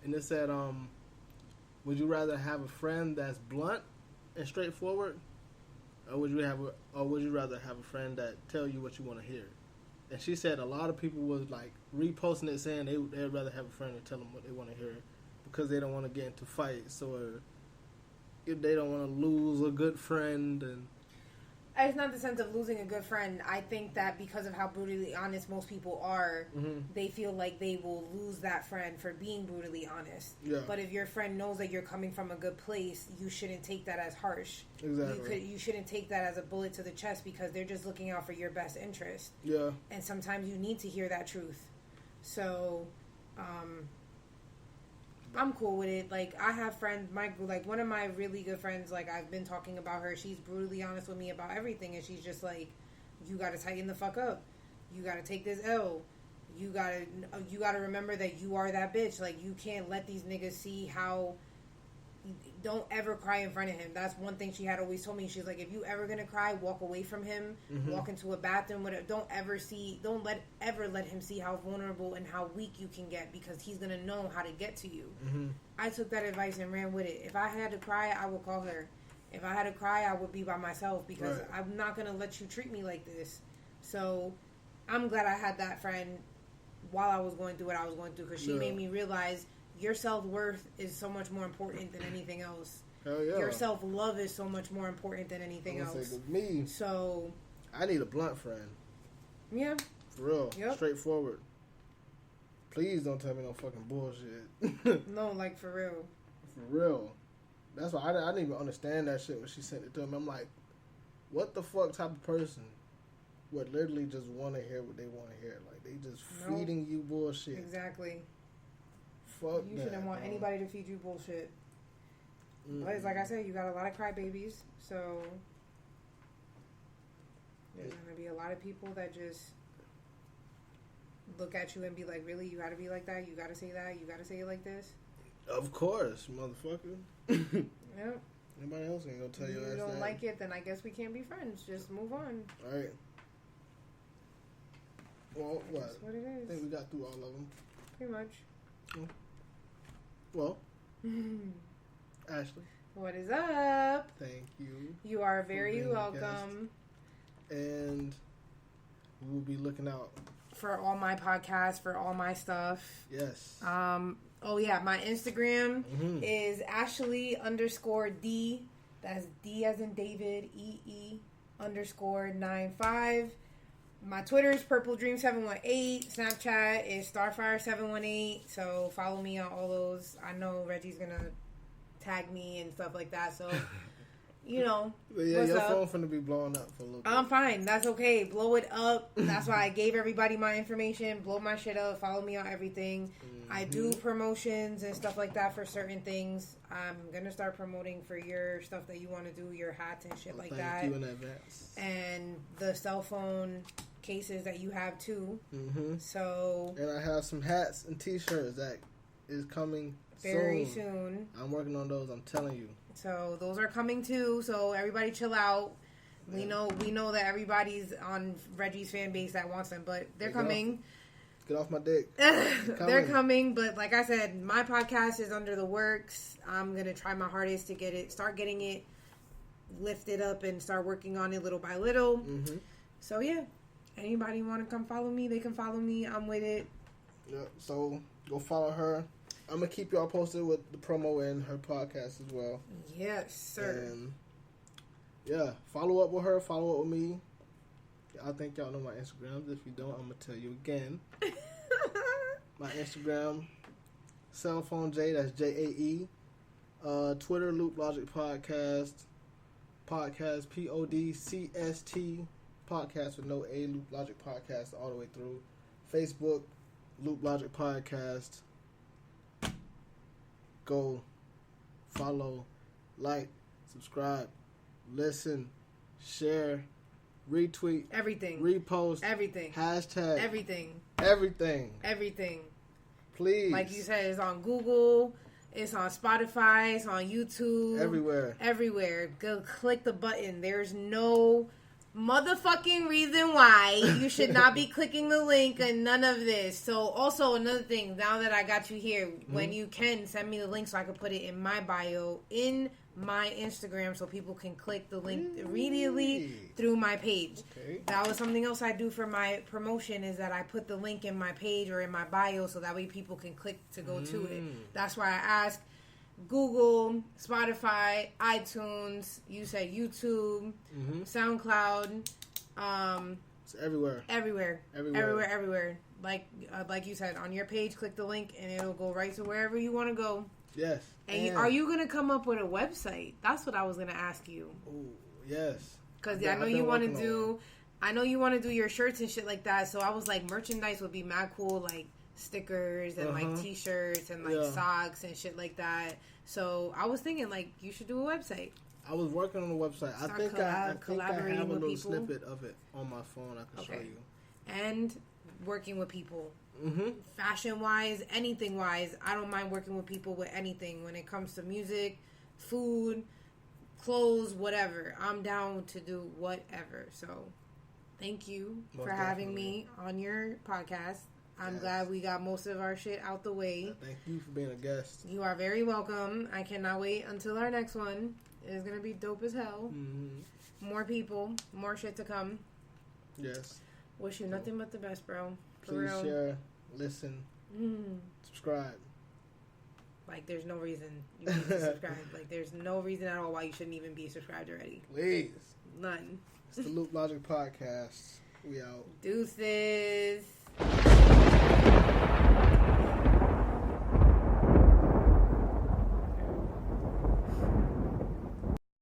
And it said, would you rather have a friend that's blunt and straightforward, or would you rather have a friend that tell you what you want to hear? And she said a lot of people was like reposting it, saying they'd rather have a friend that tell them what they want to hear, because they don't want to get into fights, or if they don't want to lose a good friend. And it's not the sense of losing a good friend. I think that because of how brutally honest most people are, mm-hmm. they feel like they will lose that friend for being brutally honest. Yeah. But if your friend knows that you're coming from a good place, you shouldn't take that as harsh. Exactly. You shouldn't take that as a bullet to the chest, because they're just looking out for your best interest. Yeah. And sometimes you need to hear that truth. So, I'm cool with it. Like, I have friends, one of my really good friends, like, I've been talking about her. She's brutally honest with me about everything, and she's just like, you gotta tighten the fuck up. You gotta take this L. You gotta remember that you are that bitch. Like, you can't let these niggas see how... Don't ever cry in front of him. That's one thing she had always told me. She's like, if you ever gonna cry, walk away from him. Mm-hmm. Walk into a bathroom. Whatever. Don't ever let him see how vulnerable and how weak you can get, because he's gonna know how to get to you. Mm-hmm. I took that advice and ran with it. If I had to cry, I would call her. If I had to cry, I would be by myself, because I'm not gonna let you treat me like this. So I'm glad I had that friend while I was going through what I was going through, because she made me realize your self-worth is so much more important than anything else. Hell yeah. Your self-love is so much more important than anything else. With me, so I need a blunt friend. Yeah. For real. Yep. Straightforward. Please don't tell me no fucking bullshit. No, like, for real. For real. That's why I didn't even understand that shit when she sent it to me. I'm like, what the fuck type of person would literally just want to hear what they want to hear? Like, they just feeding you bullshit. Exactly. Fuck you shouldn't want anybody to feed you bullshit. Mm-hmm. But it's like I said, you got a lot of crybabies, so there's gonna be a lot of people that just look at you and be like, really, you gotta be like that? You gotta say that? You gotta say it like this? Of course, motherfucker. Yep. Anybody else ain't gonna tell you that? If you don't like it, then I guess we can't be friends. Just move on. Alright. Well, what? That's what it is. I think we got through all of them. Pretty much. Oh. Well, Ashley. What is up? Thank you. You are very welcome. And we will be looking out for all my podcasts, for all my stuff. Yes. Oh yeah, my Instagram is Ashley_D. That's D as in David, EE_95. My Twitter is PurpleDream718. Snapchat is Starfire718. So follow me on all those. I know Reggie's gonna tag me and stuff like that. So, you know, but yeah, your phone finna be blowing up for a little bit. I'm fine. That's okay. Blow it up. That's why I gave everybody my information. Blow my shit up. Follow me on everything. Mm-hmm. I do promotions and stuff like that for certain things. I'm gonna start promoting for your stuff that you want to do, your hats and shit like that. Thank you in advance. And the cell phone cases that you have too. Mm-hmm. So. And I have some hats and T-shirts that is coming very soon. I'm working on those. I'm telling you. So those are coming too. So everybody chill out. We know that everybody's on Reggie's fan base that wants them, but they're coming. Get off my dick. They're coming, but like I said, my podcast is under the works. I'm gonna try my hardest to start getting it lifted up and start working on it little by little. Mm-hmm. So yeah, anybody want to come follow me? They can follow me. I'm with it. Yep. So go follow her. I'm gonna keep y'all posted with the promo and her podcast as well. Yes, sir. And yeah, follow up with her. Follow up with me. I think y'all know my Instagrams. If you don't, I'm gonna tell you again. My Instagram, Cell Phone J. That's JAE. Twitter, Loop Logic Podcast. Podcast PODCST. Podcast with no A. Loop Logic Podcast all the way through. Facebook, Loop Logic Podcast. Go, follow, like, subscribe, listen, share, retweet, everything, repost, everything, hashtag, everything. Please, like you said, it's on Google, it's on Spotify, it's on YouTube, everywhere. Go click the button. There's no motherfucking reason why you should not be clicking the link and none of this. So also another thing, now that I got you here, when you can send me the link so I can put it in my bio in my Instagram so people can click the link immediately through my page. Okay. That was something else I do for my promotion, is that I put the link in my page or in my bio so that way people can click to go to it. That's why I asked Google, Spotify, iTunes, you said YouTube, SoundCloud, it's everywhere. Like you said, on your page, click the link and it'll go right to wherever you want to go. Yes. And are you gonna come up with a website? That's what I was gonna ask you. Ooh, yes. Because I know you want to do. I know you want to do your shirts and shit like that. So I was like, merchandise would be mad cool, like stickers and like T-shirts and like socks and shit like that. So I was thinking like you should do a website. I was working on a website. I think I have a little snippet of it on my phone. I can show you. And working with people, fashion wise, anything wise, I don't mind working with people with anything. When it comes to music, food, clothes, whatever, I'm down to do whatever. So thank you for having me on your podcast. I'm glad we got most of our shit out the way. Thank you for being a guest. You are very welcome. I cannot wait until our next one. It's going to be dope as hell. More people, more shit to come. Yes. Wish you nothing but the best, bro. For please real. Share, listen, subscribe. Like, there's no reason you need to subscribe. Like, there's no reason at all why you shouldn't even be subscribed already. Please. None. It's the Loop Logic Podcast. We out. Deuces.